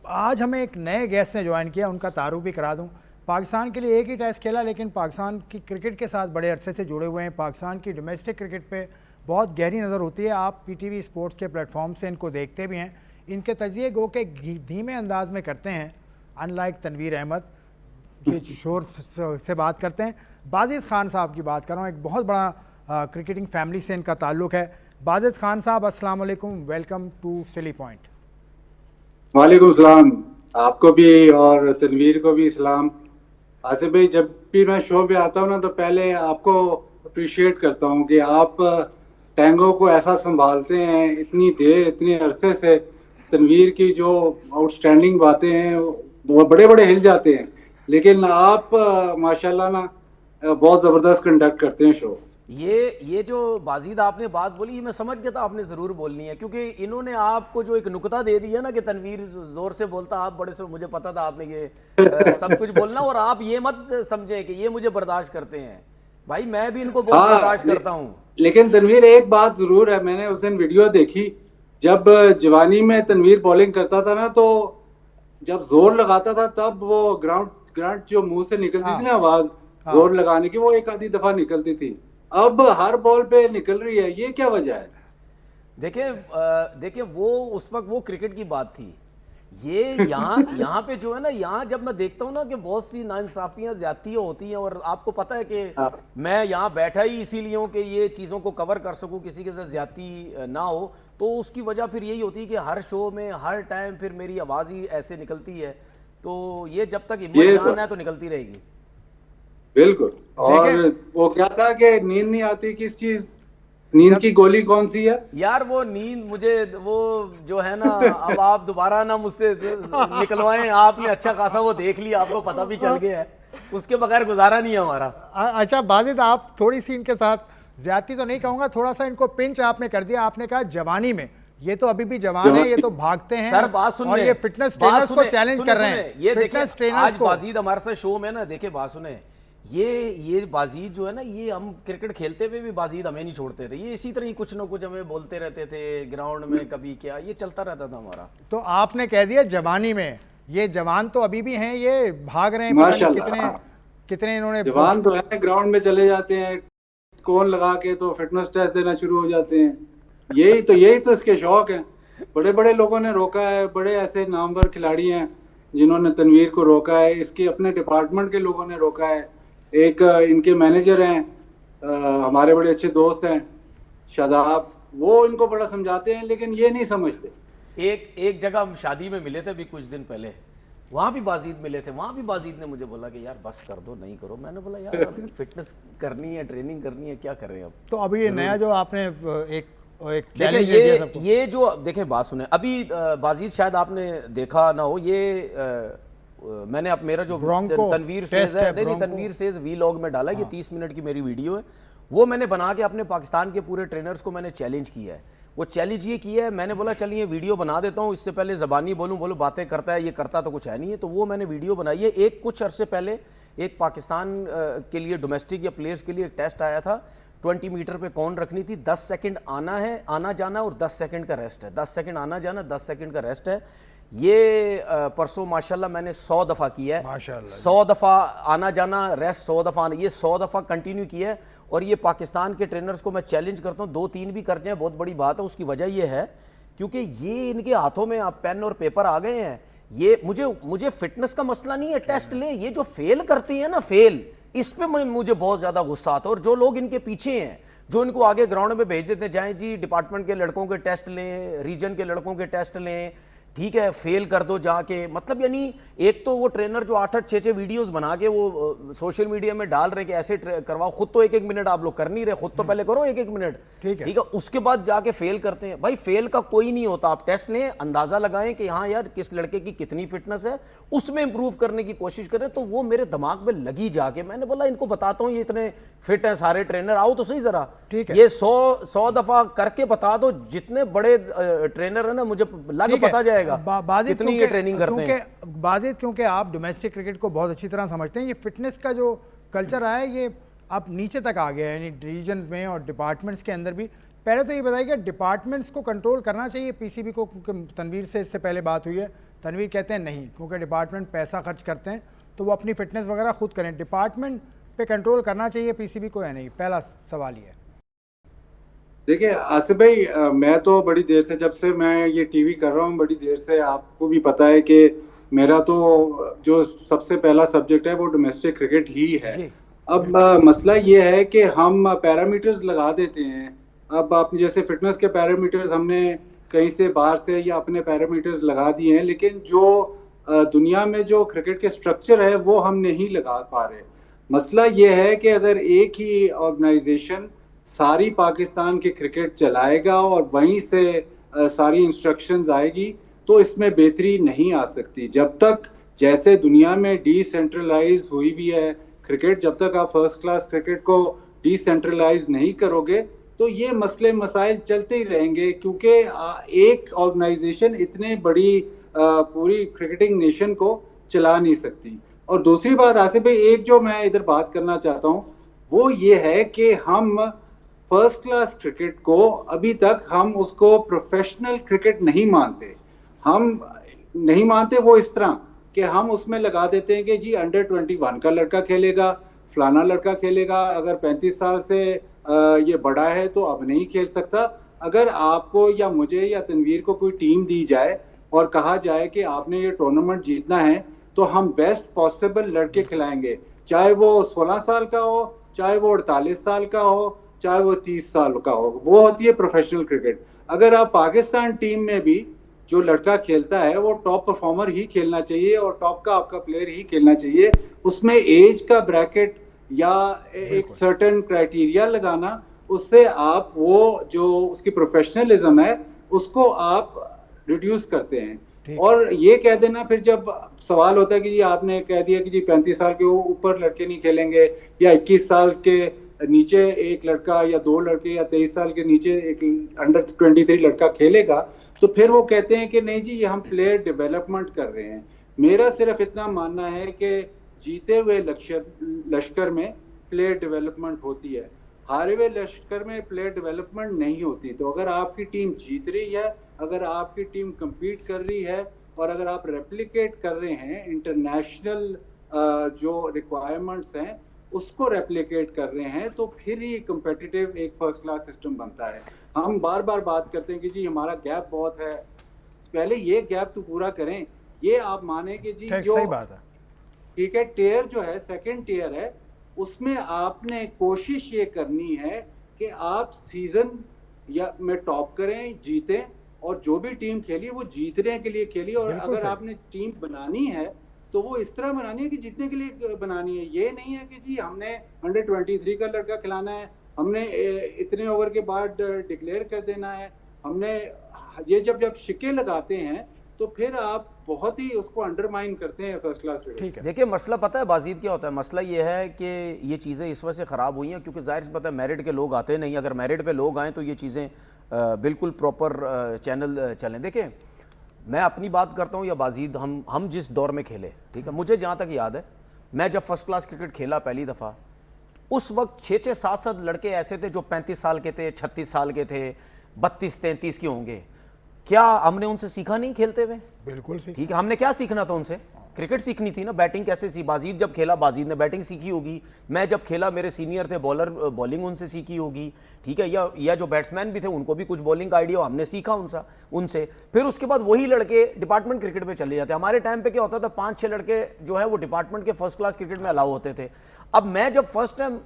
आज हमें एक नए गेस्ट ने ज्वाइन किया, उनका तारुफ भी करा दूं। पाकिस्तान के लिए एक ही टेस्ट खेला, लेकिन पाकिस्तान की क्रिकेट के साथ बड़े अरसे से जुड़े हुए हैं। पाकिस्तान की डोमेस्टिक क्रिकेट पे बहुत गहरी नज़र होती है। आप पीटीवी स्पोर्ट्स के प्लेटफॉर्म से इनको देखते भी हैं। इनके तजिए गो के धीमे अंदाज में करते हैं, अनलाइक तनवीर अहमद जो शोर से बात करते हैं। बाजिद खान साहब की बात कर रहा हूँ, एक बहुत बड़ा क्रिकेटिंग फैमिली से इनका ताल्लुक़ है। बाजिद खान साहब, अस्सलाम वालेकुम, वेलकम टू सिली पॉइंट। वालेकुम सलाम, आपको भी और तनवीर को भी सलाम। आसिफ भाई, जब भी मैं शो पे आता हूँ ना, तो पहले आपको अप्रिशिएट करता हूँ कि आप टैंगो को ऐसा संभालते हैं इतनी देर, इतने अरसे से। तनवीर की जो आउटस्टैंडिंग बातें हैं वो बड़े बड़े हिल जाते हैं, लेकिन आप माशाल्लाह ना बहुत ज़बरदस्त कंडक्ट करते हैं शो। ये जो बाजीद आपने बात बोली, ये मैं समझ गया था आपने ज़रूर बोलनी है, क्योंकि इन्होंने आपको जो एक नुकता दे दिया ना कि तनवीर ज़ोर से बोलता, आप बड़े से, मुझे पता था आपने ये सब कुछ बोलना। और आप ये मत समझे कि ये मुझे बर्दाश्त करते हैं, भाई मैं भी इनको बहुत बर्दाश्त करता हूँ। लेकिन तनवीर, एक बात ज़रूर है, मैंने उस दिन वीडियो देखी जब जवानी में तनवीर बॉलिंग करता था ना, तो जब जोर लगाता था तब वो ग्रांट जो मुंह से निकलती थी ना आवाज, जोर लगाने की, वो एक आधी दफा निकलती थी। अब हर बॉल पे निकल रही है, ये क्या वजह है? देखिए वो उस वक्त वो क्रिकेट की बात थी। ये यहाँ पे जो है ना, यहाँ जब मैं देखता हूँ ना कि बहुत सी नाइंसाफियां ज्यादतियां होती हैं, और आपको पता है कि मैं यहाँ बैठा ही इसीलिए हूँ कि ये चीज़ों को कवर कर सकूँ, किसी के साथ ज्यादती ना हो। तो उसकी वजह फिर यही होती है कि हर शो में हर टाइम फिर मेरी आवाज़ ही ऐसे निकलती है। तो ये जब तक हिम्मत जान है तो निकलती रहेगी। बिल्कुल। और वो क्या था कि नींद नहीं आती, किस चीज, नींद की गोली कौन सी है यार? वो नींद मुझे वो जो है ना, अब आप दोबारा ना मुझसे निकलवाएं। आपने अच्छा खासा वो देख लिया, आपको पता भी चल गया है, उसके बगैर गुजारा नहीं है हमारा। अच्छा बाजिद, आप थोड़ी सी इनके साथ ज्यादती तो नहीं कहूंगा, थोड़ा सा इनको पिंच आपने कर दिया। आपने कहा जवानी में, ये तो अभी भी जवान है, ये तो भागते हैं सर। बात सुन, और ये फिटनेस ट्रेनर्स को चैलेंज कर रहे हैं। ये देखिए आज बाजीद हमारे साथ शो में ना, देखे बात सुने, ये बाजीद जो है ना, ये हम क्रिकेट खेलते हुए भी बाजीद हमें नहीं छोड़ते थे। ये इसी तरह ही कुछ ना कुछ हमें बोलते रहते थे ग्राउंड में, कभी क्या, ये चलता रहता था हमारा। तो आपने कह दिया जवानी में, ये जवान तो अभी भी हैं, ये भाग रहे हैं, कितने इन्होंने जवान तो है, ग्राउंड में चले जाते हैं, कौन लगा के तो फिटनेस टेस्ट देना शुरू हो जाते हैं। यही तो इसके शौक हैं। बड़े बड़े लोगों ने रोका है, बड़े ऐसे नामवर खिलाड़ी हैं जिन्होंने तनवीर को रोका है, इसके अपने डिपार्टमेंट के लोगों ने रोका है। एक इनके मैनेजर हैं, हमारे बड़े अच्छे दोस्त हैं शादाब, वो इनको बड़ा समझाते हैं, लेकिन ये नहीं समझते। एक जगह हम शादी में मिले थे अभी कुछ दिन पहले, वहां भी बाजीद मिले थे। वहां भी बाजीद ने मुझे बोला कि यार बस कर दो, नहीं करो। मैंने बोला यार अभी फिटनेस करनी है, ट्रेनिंग करनी है, क्या करें अब। तो अभी ये नया जो आपने एक ये जो देखें, बात सुने, अभी बाजीद शायद आपने देखा ना हो, ये मैंने अब मेरा जो तनवीर सेज है, नहीं तनवीर सेज वीलॉग में डाला, ये 30 मिनट की मेरी वीडियो है, वो मैंने बना के अपने पाकिस्तान के पूरे ट्रेनर्स को मैंने चैलेंज किया है। वो चैलेंज ये किया है, मैंने बोला चल ये वीडियो बना देता हूँ, इससे पहले ज़बानी बोलूँ बातें करता है, ये करता तो कुछ है नहीं है। तो वो मैंने वीडियो बनाई है। एक कुछ अरसे पहले एक पाकिस्तान के लिए डोमेस्टिक या प्लेयर्स के लिए एक टेस्ट आया था, 20 मीटर पे कौन रखनी थी, 10 सेकंड आना जाना और 10 सेकंड का रेस्ट है। 10 सेकंड आना जाना, 10 सेकंड का रेस्ट है। ये परसों माशाल्लाह मैंने 100 दफ़ा किया है, 100 दफ़ा आना जाना, रेस्ट 100 दफ़ा आना, ये 100 दफ़ा कंटिन्यू किया है। और ये पाकिस्तान के ट्रेनर्स को मैं चैलेंज करता हूँ, 2-3 भी कर जाएं बहुत बड़ी बात है। उसकी वजह ये है क्योंकि ये इनके हाथों में आप पेन और पेपर आ गए हैं। ये मुझे फिटनेस का मसला नहीं है, टेस्ट लें। ये जो फेल करती है ना, फेल, इस पे मुझे बहुत ज्यादा गुस्सा आता है। और जो लोग इनके पीछे हैं, जो इनको आगे ग्राउंड में भेज देते हैं, जाएं जी डिपार्टमेंट के लड़कों के टेस्ट लें, रीजन के लड़कों के टेस्ट लें, ठीक है, फेल कर दो जाके। मतलब यानी एक तो वो ट्रेनर जो 8-8, 6-6 वीडियोस बना के वो सोशल मीडिया में डाल रहे कि ऐसे करवाओ, खुद तो 1-1 मिनट आप लोग कर नहीं रहे, खुद तो पहले करो 1-1 मिनट, ठीक है, उसके बाद जाके फेल करते हैं। भाई फेल का कोई नहीं होता, आप टेस्ट लें, अंदाजा लगाएं कि हाँ यार किस लड़के की कितनी फिटनेस है, उसमें इंप्रूव करने की कोशिश करें। तो वो मेरे दिमाग में लगी जाके, मैंने बोला इनको बताता हूँ, ये इतने फिट हैं सारे ट्रेनर, आओ तो सही जरा, ये 100 दफा करके बता दो। जितने बड़े ट्रेनर है ना, मुझे लग पता जाएगा कितनी ये ट्रेनिंग करते हैं। बाजिद, क्योंकि आप डोमेस्टिक क्रिकेट को बहुत अच्छी तरह समझते हैं, ये फिटनेस का जो कल्चर आया है, ये अब नीचे तक आ गया है, यानी रीजन में और डिपार्टमेंट्स के अंदर भी। पहले तो ये बताइए कि डिपार्टमेंट्स को कंट्रोल करना चाहिए पीसीबी को, क्योंकि तनवीर से इससे पहले बात हुई है, तनवीर कहते हैं नहीं, क्योंकि डिपार्टमेंट पैसा खर्च करते हैं तो वो अपनी फिटनेस वगैरह खुद करें। डिपार्टमेंट पे कंट्रोल करना चाहिए पीसीबी को या नहीं, पहला सवाल ये है। देखिए आसिफ भाई, मैं तो बड़ी देर से, जब से मैं ये टीवी कर रहा हूँ, बड़ी देर से, आपको भी पता है कि मेरा तो जो सबसे पहला सब्जेक्ट है वो डोमेस्टिक क्रिकेट ही है। अब मसला ये है कि हम पैरामीटर्स लगा देते हैं। अब आप जैसे फिटनेस के पैरामीटर्स हमने कहीं से बाहर से या अपने पैरामीटर्स लगा दिए हैं, लेकिन जो दुनिया में जो क्रिकेट के स्ट्रक्चर है वो हम नहीं लगा पा रहे। मसला ये है कि अगर एक ही ऑर्गेनाइजेशन सारी पाकिस्तान के क्रिकेट चलाएगा और वहीं से सारी इंस्ट्रक्शंस आएगी तो इसमें बेहतरी नहीं आ सकती। जब तक जैसे दुनिया में डिसेंट्रलाइज हुई भी है क्रिकेट, जब तक आप फर्स्ट क्लास क्रिकेट को डिसेंट्रलाइज नहीं करोगे तो ये मसले मसाइल चलते ही रहेंगे, क्योंकि एक ऑर्गेनाइजेशन इतने बड़ी पूरी क्रिकेटिंग नेशन को चला नहीं सकती। और दूसरी बात आसिफ भाई, एक जो मैं इधर बात करना चाहता हूँ वो ये है कि हम फर्स्ट क्लास क्रिकेट को अभी तक हम उसको प्रोफेशनल क्रिकेट नहीं मानते। हम नहीं मानते वो इस तरह कि हम उसमें लगा देते हैं कि जी अंडर 21 का लड़का खेलेगा, फलाना लड़का खेलेगा, अगर 35 साल से ये बड़ा है तो अब नहीं खेल सकता। अगर आपको या मुझे या तनवीर को कोई टीम दी जाए और कहा जाए कि आपने ये टूर्नामेंट जीतना है तो हम बेस्ट पॉसिबल लड़के खिलाएंगे, चाहे वो 16 साल का हो, चाहे वो 48 साल का हो, चाहे वो 30 साल का हो, वो होती है प्रोफेशनल क्रिकेट। अगर आप पाकिस्तान टीम में भी जो लड़का खेलता है वो टॉप परफॉर्मर ही खेलना चाहिए और टॉप का आपका प्लेयर ही खेलना चाहिए। उसमें एज का ब्रैकेट या एक सर्टेन क्राइटेरिया लगाना, उससे आप वो जो उसकी प्रोफेशनलिज्म है उसको आप रिड्यूस करते हैं। और ये कह देना फिर जब सवाल होता है कि जी आपने कह दिया कि जी 35 साल के ऊपर लड़के नहीं खेलेंगे या 21 साल के नीचे एक लड़का या 2 लड़के या 23 साल के नीचे एक अंडर 23 लड़का खेलेगा, तो फिर वो कहते हैं कि नहीं जी ये हम प्लेयर डेवलपमेंट कर रहे हैं। मेरा सिर्फ इतना मानना है कि जीते हुए लश्कर में प्लेयर डेवलपमेंट होती है, हारे हुए लश्कर में प्लेयर डेवलपमेंट नहीं होती। तो अगर आपकी टीम जीत रही है, अगर आपकी टीम compete कर रही है और अगर आप रेप्लिकेट कर रहे हैं इंटरनेशनल जो रिक्वायरमेंट्स हैं उसको रेप्लिकेट कर रहे हैं, तो फिर ही कम्पिटिटिव एक फर्स्ट क्लास सिस्टम बनता है। हम बार बार बात करते हैं कि जी हमारा गैप बहुत है, पहले ये गैप तो पूरा करें। ये आप माने कि जी जो सही बात है, ठीक है, टियर जो है सेकंड टियर है, उसमें आपने कोशिश ये करनी है कि आप सीजन या में टॉप करें, जीतें, और जो भी टीम खेली वो जीतने के लिए खेली। और अगर आपने टीम बनानी है तो वो इस तरह बनानी है कि जीतने के लिए बनानी है। ये नहीं है कि जी हमने अंडर 23 का लड़का खिलाना है, हमने इतने ओवर के बाद डिक्लेयर कर देना है, हमने ये जब शिक्के लगाते हैं तो फिर आप बहुत ही उसको अंडरमाइन करते हैं फर्स्ट क्लास क्रिकेट। ठीक है, देखिए मसला पता है बाजीद क्या होता है, मसला ये है कि ये चीज़ें इस वजह से ख़राब हुई हैं क्योंकि जाहिर सी पता है मेरिट के लोग आते नहीं। अगर मेरिट पे लोग आएँ तो ये चीज़ें बिल्कुल प्रॉपर चैनल चलें। देखें मैं अपनी बात करता हूँ या बाजीद, हम जिस दौर में खेले, ठीक है, मुझे जहाँ तक याद है मैं जब फर्स्ट क्लास क्रिकेट खेला पहली दफ़ा, उस वक्त 6-6, 7-7 लड़के ऐसे थे जो 35 साल के थे, 36 साल के थे, 32-33 के होंगे। क्या हमने उनसे सीखा नहीं खेलते हुए? बिल्कुल ठीक है, हमने क्या सीखना था उनसे? क्रिकेट सीखनी थी ना, बैटिंग कैसे सी। बाजीद जब खेला बाजीद ने बैटिंग सीखी होगी, मैं जब खेला मेरे सीनियर थे बॉलर, बॉलिंग उनसे सीखी होगी, ठीक है, या जो बैट्समैन भी थे उनको भी कुछ बॉलिंग का आइडिया हमने सीखा उनसे। फिर उसके बाद वही लड़के डिपार्टमेंट क्रिकेट में चले जाते। हमारे टाइम पे क्या होता था, 5-6 लड़के जो है वो डिपार्टमेंट के फर्स्ट क्लास क्रिकेट में अलाउ होते थे। अब मैं जब फर्स्ट टाइम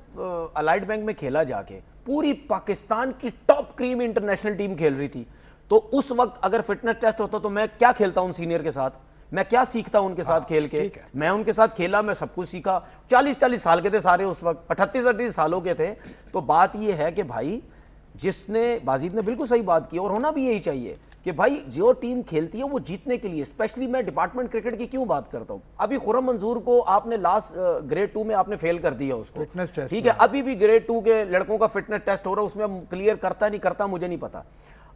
अलाइड बैंक में खेला जाके, पूरी पाकिस्तान की टॉप क्रीम इंटरनेशनल टीम खेल रही थी, तो उस वक्त अगर फिटनेस टेस्ट होता तो मैं क्या खेलता उन सीनियर के साथ, मैं क्या सीखता उनके साथ खेल के। मैं उनके साथ खेला, मैं सब कुछ सीखा। 40-40 साल के थे सारे उस वक्त, 38-38 सालों के थे। तो बात यह है कि भाई जिसने, बाजीद ने बिल्कुल सही बात की और होना भी यही चाहिए कि भाई जो टीम खेलती है वो जीतने के लिए। स्पेशली मैं डिपार्टमेंट क्रिकेट की क्यों बात करता हूं, अभी खुर्रम मंजूर को आपने लास्ट ग्रेड 2 में आपने फेल कर दिया उसको, फिटनेस टेस्ट, ठीक है, अभी भी ग्रेड 2 के लड़कों का फिटनेस टेस्ट हो रहा है, उसमें क्लियर करता नहीं करता मुझे नहीं पता।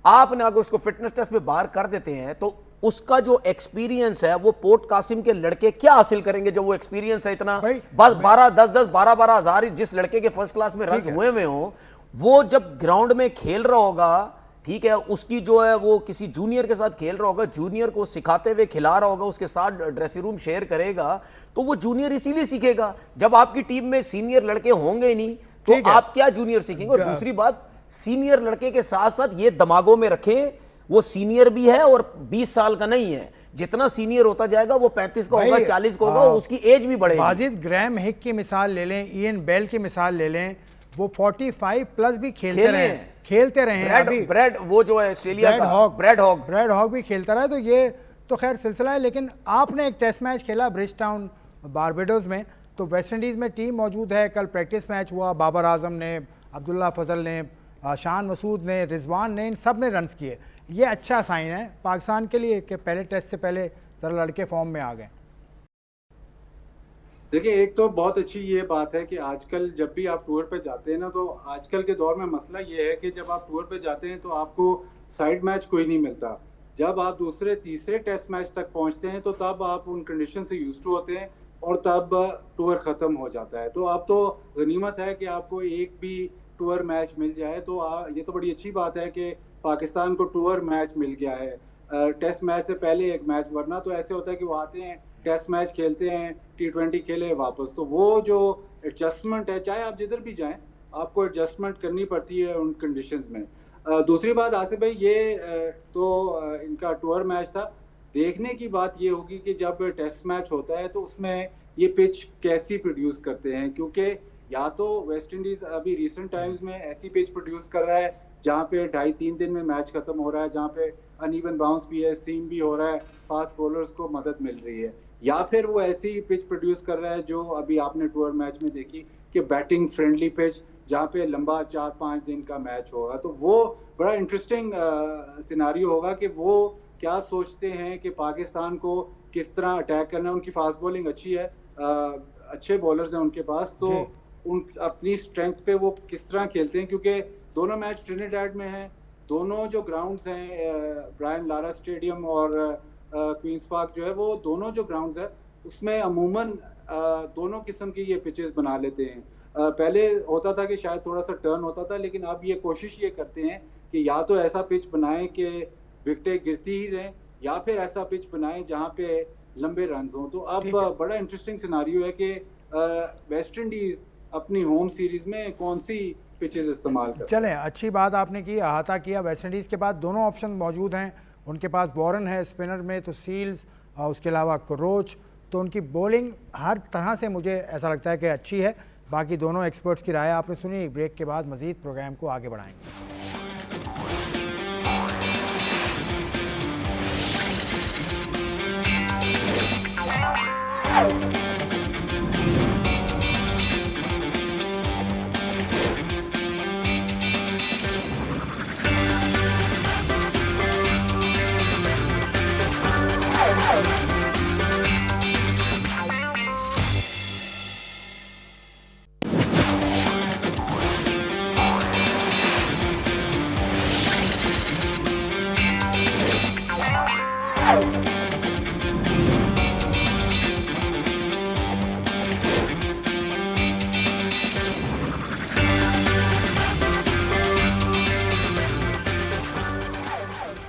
आपने अगर उसको फिटनेस टेस्ट में बाहर कर देते हैं तो उसका जो एक्सपीरियंस है वो पोर्ट कासिम के लड़के क्या हासिल करेंगे जब वो एक्सपीरियंस है इतना, बस 12 हजार जिस लड़के के फर्स्ट क्लास में रन हुए हो, वो जब ग्राउंड में खेल रहा होगा, ठीक है, उसकी जो है वो किसी जूनियर के साथ खेल रहा होगा, जूनियर को सिखाते हुए खिला रहा होगा, उसके साथ ड्रेसिंग रूम शेयर करेगा, तो वो जूनियर इसीलिए सीखेगा। जब आपकी टीम में सीनियर लड़के होंगे ही नहीं तो आप क्या जूनियर सीखेंगे। और दूसरी बात, सीनियर लड़के के साथ साथ ये दिमागों में रखें वो सीनियर भी है और 20 साल का नहीं है। जितना सीनियर होता जाएगा वो 35 का होगा, 40 का होगा, उसकी एज भी बढ़ेगी। बाजिद ग्रैम हिक की मिसाल ले लें, इयन बेल की मिसाल ले लें, वो 45 प्लस भी खेलते रहे हैं। ब्रैड वो जो है ऑस्ट्रेलिया का ब्रैड हॉग भी खेलता रहा है। तो ये तो खैर सिलसिला है। लेकिन आपने एक टेस्ट मैच खेला ब्रिजटाउन बारबाडोस में, तो वेस्ट इंडीज़ में टीम मौजूद है, कल प्रैक्टिस मैच हुआ, बाबर आजम ने, अब्दुल्ला फजल ने, शान मसूद ने, रिजवान ने, इन सब ने रन्स किए। ये अच्छा साइन है पाकिस्तान के लिए कि पहले टेस्ट से पहले ज़रा लड़के फॉर्म में आ गए। देखिए, एक तो बहुत अच्छी ये बात है कि आजकल जब भी आप टूर पे जाते हैं ना, तो आजकल के दौर में मसला ये है कि जब आप टूर पे जाते हैं तो आपको साइड मैच कोई नहीं मिलता। जब आप दूसरे तीसरे टेस्ट मैच तक पहुंचते हैं तो तब आप उन कंडीशन से यूज्ड टू होते हैं और तब टूर ख़त्म हो जाता है। तो अब तो गनीमत है कि आपको एक भी टूर मैच मिल जाए, तो ये तो बड़ी अच्छी बात है कि पाकिस्तान को टूर मैच मिल गया है। टेस्ट मैच से पहले एक मैच, वरना तो ऐसे होता है कि वो आते हैं, टेस्ट मैच खेलते हैं, T20 खेले वापस। तो वो जो एडजस्टमेंट है, चाहे आप जिधर भी जाएं, आपको एडजस्टमेंट करनी पड़ती है उन कंडीशंस में। दूसरी बात आसिफ भाई, ये इनका टूर मैच था। देखने की बात ये होगी कि जब टेस्ट मैच होता है तो उसमें ये पिच कैसी प्रोड्यूस करते हैं, क्योंकि या तो वेस्ट इंडीज अभी रिसेंट टाइम्स में ऐसी पिच प्रोड्यूस कर रहा है जहाँ पे 2.5-3 दिन में मैच खत्म हो रहा है, जहाँ पे अनइवन बाउंस भी है, सीम भी हो रहा है, फास्ट बॉलर्स को मदद मिल रही है, या फिर वो ऐसी पिच प्रोड्यूस कर रहा है जो अभी आपने टूर मैच में देखी कि बैटिंग फ्रेंडली पिच जहाँ पे लंबा 4-5 दिन का मैच होगा। तो वो बड़ा इंटरेस्टिंग सिनारियो होगा कि वो क्या सोचते हैं कि पाकिस्तान को किस तरह अटैक करना है। उनकी फास्ट बॉलिंग अच्छी है, अच्छे बॉलर्स हैं उनके पास, तो उन अपनी स्ट्रेंथ पे वो किस तरह खेलते हैं, क्योंकि दोनों मैच ट्रिनिडाड में हैं। दोनों जो ग्राउंड्स हैं, ब्रायन लारा स्टेडियम और क्वींस पार्क जो है, वो दोनों जो ग्राउंड्स है उसमें अमूमन दोनों किस्म की ये पिचेस बना लेते हैं। पहले होता था कि शायद थोड़ा सा टर्न होता था, लेकिन अब ये कोशिश ये करते हैं कि या तो ऐसा पिच बनाएं कि विकेटें गिरती ही रहें, या फिर ऐसा पिच बनाएं जहां पे लंबे रन हों। तो अब बड़ा इंटरेस्टिंग सिनारियो है कि वेस्ट इंडीज अपनी होम सीरीज में कौन सी पिचेस इस्तेमाल कर। चलें, अच्छी बात आपने की, अहाता किया। वेस्ट इंडीज़ के पास दोनों ऑप्शन मौजूद हैं। उनके पास वॉरन है स्पिनर में, तो सील्स और उसके अलावा क्रोच। तो उनकी बॉलिंग हर तरह से मुझे ऐसा लगता है कि अच्छी है। बाकी दोनों एक्सपर्ट्स की राय आपने सुनी। एक ब्रेक के बाद मज़ीद प्रोग्राम को आगे बढ़ाएंगे।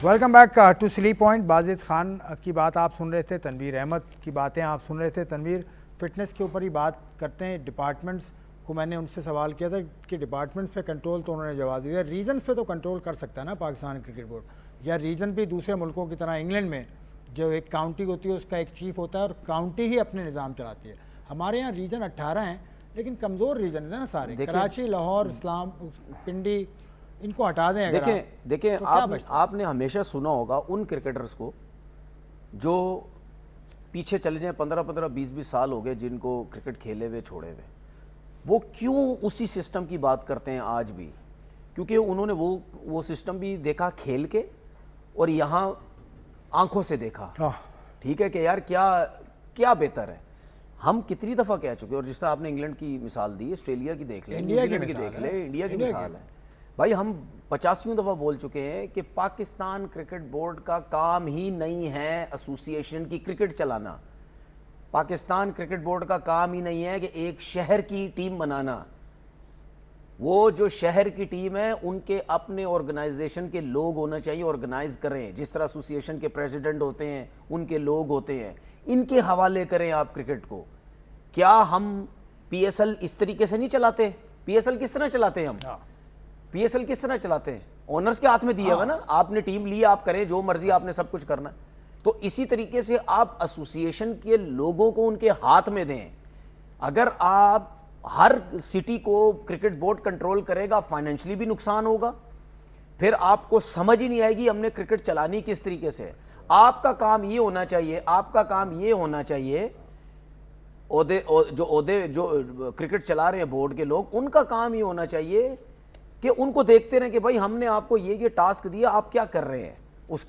Welcome back to sleep point. Bajid Khan की बात आप सुन रहे थे, तनवीर अहमद की बातें आप सुन रहे थे। तनवीर, फिटनेस के ऊपर ही बात करते हैं। डिपार्टमेंट्स को मैंने उनसे सवाल किया था कि डिपार्टमेंट्स पे कंट्रोल, तो उन्होंने जवाब दिया रीजन पे तो कंट्रोल कर सकता है ना पाकिस्तान क्रिकेट बोर्ड, या रीजन भी दूसरे मुल्कों की तरह इंग्लैंड में जो एक काउंटी होती है उसका एक चीफ होता है और काउंटी ही अपने निज़ाम चलाती है। हमारे यहाँ रीजन 18 हैं, लेकिन कमज़ोर रीजन है ना सारे, कराची, लाहौर, इस्लाम, पिंडी, इनको हटा दें। देखें तो आपने हमेशा सुना होगा उन क्रिकेटर्स को जो पीछे चले जाएं, 15-15, 20-20 साल हो गए जिनको क्रिकेट खेले हुए छोड़े हुए, वो क्यों उसी सिस्टम की बात करते हैं आज भी? क्योंकि उन्होंने वो सिस्टम भी देखा खेल के, और यहाँ आंखों से देखा। ठीक है कि यार क्या क्या बेहतर है। हम कितनी दफ़ा कह चुके, और जिस तरह आपने इंग्लैंड की मिसाल दी, ऑस्ट्रेलिया की देख ले, न्यूजीलैंड की देख ले, इंडिया की मिसाल है भाई। हम 50वीं दफ़ा बोल चुके हैं कि पाकिस्तान क्रिकेट बोर्ड का काम ही नहीं है एसोसिएशन की क्रिकेट चलाना। पाकिस्तान क्रिकेट बोर्ड का काम ही नहीं है कि एक शहर की टीम बनाना। वो जो शहर की टीम है उनके अपने ऑर्गेनाइजेशन के लोग होना चाहिए, ऑर्गेनाइज करें। जिस तरह एसोसिएशन के प्रेसिडेंट होते हैं उनके लोग होते हैं, इनके हवाले करें आप क्रिकेट को। क्या हम पीएसएल इस तरीके से नहीं चलाते? पीएसएल किस तरह चलाते हैं हम? पीएसएल किस तरह चलाते हैं? ओनर्स के हाथ में दिया हुआ ना, आपने टीम ली, आप करें जो मर्जी, आपने सब कुछ करना है। तो इसी तरीके से आप एसोसिएशन के लोगों को उनके हाथ में दें। अगर आप हर सिटी को क्रिकेट बोर्ड कंट्रोल करेगा, फाइनेंशियली भी नुकसान होगा, फिर आपको समझ ही नहीं आएगी हमने क्रिकेट चलानी किस तरीके से। आपका काम ये होना चाहिए, आपका काम ये होना चाहिए, जो क्रिकेट चला रहे हैं बोर्ड के लोग, उनका काम ये होना चाहिए कि उनको देखते रहे कि भाई हमने आपको ये टास्क दिया, आप क्या कर रहे हैं,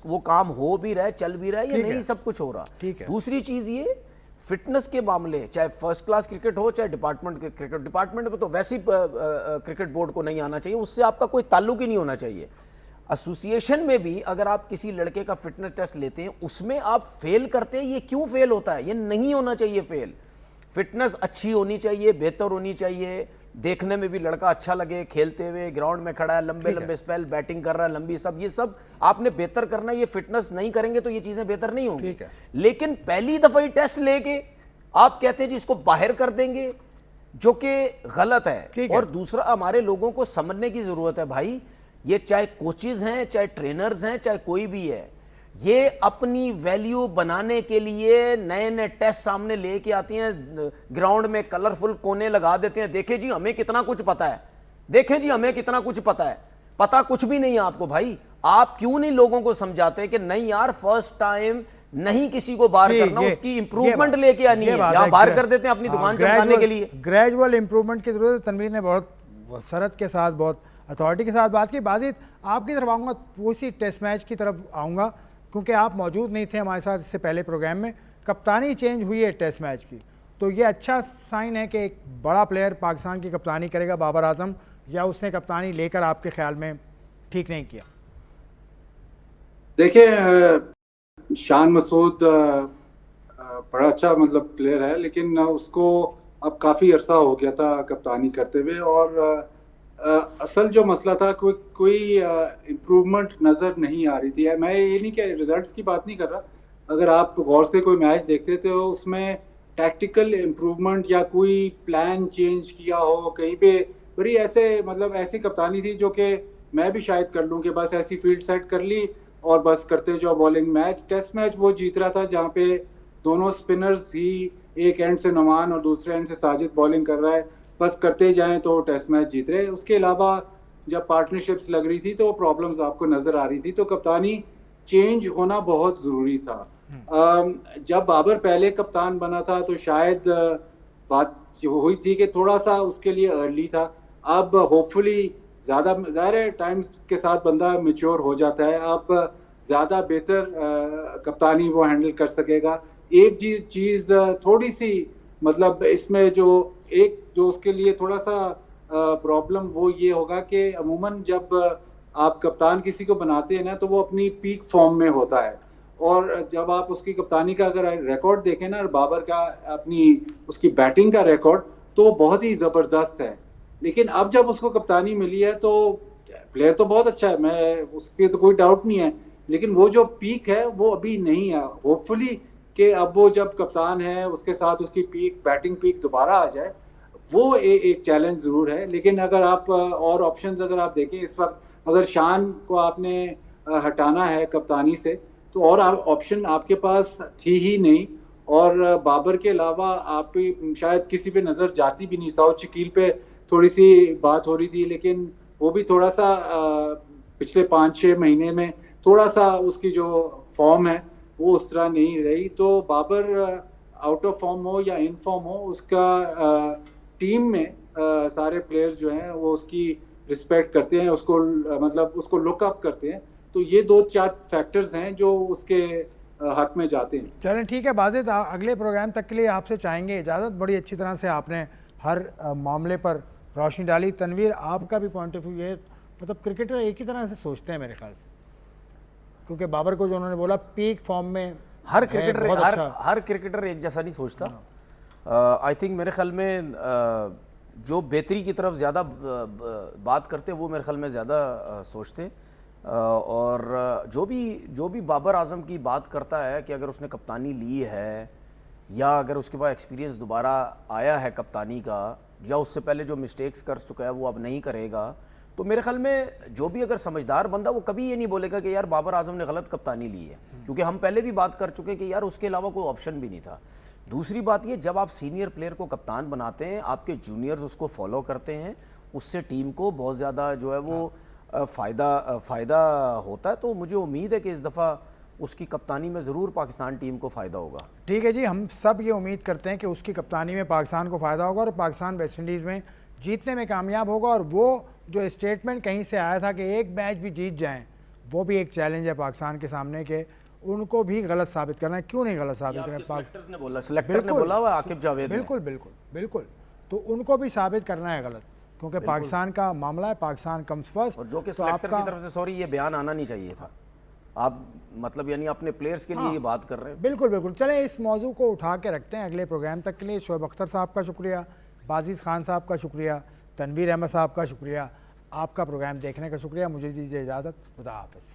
वो काम हो भी रहा है, चल भी रहा है या नहीं, सब कुछ हो रहा। ठीक है। दूसरी चीज ये फिटनेस के मामले, चाहे फर्स्ट क्लास क्रिकेट हो चाहे डिपार्टमेंट क्रिकेट, डिपार्टमेंट में तो वैसे ही क्रिकेट बोर्ड को नहीं आना चाहिए, उससे आपका कोई ताल्लुक ही नहीं होना चाहिए। एसोसिएशन में भी अगर आप किसी लड़के का फिटनेस टेस्ट लेते हैं, उसमें आप फेल करते हैं, ये क्यों फेल होता है? ये नहीं होना चाहिए फेल। फिटनेस अच्छी होनी चाहिए, बेहतर होनी चाहिए, देखने में भी लड़का अच्छा लगे, खेलते हुए ग्राउंड में खड़ा है, लंबे लंबे स्पेल बैटिंग कर रहा है, लंबी सब, ये सब आपने बेहतर करना है। ये फिटनेस नहीं करेंगे तो ये चीजें बेहतर नहीं होंगी। ठीक है। लेकिन पहली दफा ही टेस्ट लेके आप कहते हैं जी इसको बाहर कर देंगे, जो कि गलत है। ठीक है। और दूसरा, हमारे लोगों को समझने की जरूरत है भाई, ये चाहे कोचेज हैं, चाहे ट्रेनर्स हैं, चाहे कोई भी है, ये अपनी वैल्यू बनाने के लिए नए नए टेस्ट सामने लेके आती हैं, ग्राउंड में कलरफुल कोने लगा देते हैं, देखे जी हमें कितना कुछ पता है, देखें जी हमें कितना कुछ पता है। पता कुछ भी नहीं है आपको भाई। आप क्यों नहीं लोगों को समझाते कि नहीं यार, फर्स्ट टाइम नहीं किसी को बाहर करना, उसकी इंप्रूवमेंट लेके आनी है। यहाँ बाहर कर देते हैं अपनी दुकान चमकाने के लिए। ग्रेजुअल इंप्रूवमेंट की जरूरत है। तनवीर ने बहुत सरत के साथ, बहुत अथॉरिटी के साथ बात की। बाजिद, आपकी तरफ आऊँगा, उसी टेस्ट मैच की तरफ आऊँगा, क्योंकि आप मौजूद नहीं थे हमारे साथ इससे पहले प्रोग्राम में। कप्तानी चेंज हुई है टेस्ट मैच की, तो ये अच्छा साइन है कि एक बड़ा प्लेयर पाकिस्तान की कप्तानी करेगा, बाबर आजम, या उसने कप्तानी लेकर आपके ख्याल में ठीक नहीं किया? देखिए, शान मसूद बड़ा अच्छा मतलब प्लेयर है, लेकिन उसको अब काफ़ी अरसा हो गया था कप्तानी करते हुए, और असल जो मसला था, कोई इम्प्रूवमेंट नज़र नहीं आ रही थी। मैं ये नहीं कि रिजल्ट्स की बात नहीं कर रहा, अगर आप गौर से कोई मैच देखते तो उसमें टैक्टिकल इम्प्रूवमेंट या कोई प्लान चेंज किया हो कहीं पे, बड़ी ऐसे मतलब ऐसी कप्तानी थी जो कि मैं भी शायद कर लूँ कि बस ऐसी फील्ड सेट कर ली और बस करते जाओ बॉलिंग। टेस्ट मैच वो जीत रहा था जहाँ पे दोनों स्पिनर्स ही, एक एंड से नुमान और दूसरे एंड से साजिद बॉलिंग कर रहा है, बस करते जाएं तो टेस्ट मैच जीत रहे। उसके अलावा जब पार्टनरशिप्स लग रही थी तो प्रॉब्लम्स आपको नजर आ रही थी, तो कप्तानी चेंज होना बहुत ज़रूरी था। जब बाबर पहले कप्तान बना था तो शायद बात हुई थी कि थोड़ा सा उसके लिए अर्ली था। अब होपफुली ज़्यादा, ज़ाहिर टाइम के साथ बंदा मैच्योर हो जाता है, अब ज़्यादा बेहतर कप्तानी वो हैंडल कर सकेगा। एक चीज़ थोड़ी सी मतलब इसमें जो उसके लिए थोड़ा सा प्रॉब्लम वो ये होगा कि अमूमन जब आप कप्तान किसी को बनाते हैं ना, तो वो अपनी पीक फॉर्म में होता है, और जब आप उसकी कप्तानी का अगर रिकॉर्ड देखें ना, बाबर का उसकी बैटिंग का रिकॉर्ड तो बहुत ही ज़बरदस्त है। लेकिन अब जब उसको कप्तानी मिली है तो प्लेयर तो बहुत अच्छा है, मैं उस पर तो कोई डाउट नहीं है, लेकिन वो जो पीक है वो अभी नहीं है। होपफुली कि अब वो जब कप्तान है उसके साथ उसकी बैटिंग पीक दोबारा आ जाए, वो एक चैलेंज ज़रूर है। लेकिन अगर आप और ऑप्शंस अगर आप देखें इस वक्त, अगर शान को आपने हटाना है कप्तानी से, तो और ऑप्शन आपके पास थी ही नहीं, और बाबर के अलावा आप शायद किसी पे नज़र जाती भी नहीं। साउथ शकील पे थोड़ी सी बात हो रही थी, लेकिन वो भी थोड़ा सा पिछले 5-6 महीने में थोड़ा सा उसकी जो फॉर्म है वो उस तरह नहीं रही। तो बाबर आउट ऑफ फॉर्म हो या इन फॉर्म हो, उसका टीम में सारे प्लेयर्स जो हैं वो उसकी रिस्पेक्ट करते हैं, उसको मतलब उसको लुक अप करते हैं। तो ये 2-4 फैक्टर्स हैं जो उसके हक में जाते हैं। चलें ठीक है बाजिद, अगले प्रोग्राम तक के लिए आपसे चाहेंगे इजाज़त। बड़ी अच्छी तरह से आपने हर मामले पर रोशनी डाली। तनवीर, आपका भी पॉइंट ऑफ व्यू ये, मतलब क्रिकेटर एक ही तरह से सोचते हैं मेरे ख्याल से, क्योंकि बाबर को जो उन्होंने बोला पीक फॉर्म में, हर क्रिकेटर एक जैसा नहीं सोचता। आई थिंक मेरे ख्याल में जो बेहतरी की तरफ ज़्यादा बात करते हैं वो मेरे ख्याल में ज़्यादा सोचते हैं। और जो भी बाबर आजम की बात करता है कि अगर उसने कप्तानी ली है या अगर उसके पास एक्सपीरियंस दोबारा आया है कप्तानी का, या उससे पहले जो मिस्टेक्स कर चुका है वो अब नहीं करेगा, तो मेरे ख्याल में जो भी अगर समझदार बंदा, वो कभी ये नहीं बोलेगा कि यार बाबर आजम ने गलत कप्तानी ली है, क्योंकि हम पहले भी बात कर चुके हैं कि यार उसके अलावा कोई ऑप्शन भी नहीं था। दूसरी बात ये, जब आप सीनियर प्लेयर को कप्तान बनाते हैं, आपके जूनियर्स उसको फॉलो करते हैं, उससे टीम को बहुत ज़्यादा जो है वो फ़ायदा होता है। तो मुझे उम्मीद है कि इस दफ़ा उसकी कप्तानी में ज़रूर पाकिस्तान टीम को फ़ायदा होगा। ठीक है जी, हम सब ये उम्मीद करते हैं कि उसकी कप्तानी में पाकिस्तान को फ़ायदा होगा और पाकिस्तान वेस्ट इंडीज़ में जीतने में कामयाब होगा। और वो जो स्टेटमेंट कहीं से आया था कि एक मैच भी जीत जाएं, वो भी एक चैलेंज है पाकिस्तान के सामने के उनको भी गलत साबित करना है। क्यों नहीं गलत साबित करना है? सिलेक्टर ने बोला हुआ आकिब जावेद ने। बिल्कुल बिल्कुल बिल्कुल, तो उनको भी साबित करना है गलत, क्योंकि पाकिस्तान का मामला है, पाकिस्तान कम्स फर्स्ट। और जो कि सिलेक्टर की तरफ से, सॉरी, ये बयान आना नहीं चाहिए था। आप मतलब यानी अपने प्लेयर्स के लिए ये बात कर रहे हैं। बिल्कुल बिल्कुल। चलें इस मौजू को उठा के रखते हैं अगले प्रोग्राम तक के लिए। शोएब अख्तर साहब का शुक्रिया, बाजिद खान साहब का शुक्रिया, तनवीर अहमद साहब का शुक्रिया, आपका प्रोग्राम देखने का शुक्रिया। मुझे दीजिए इजाज़त। खुदा हाफ़िज़।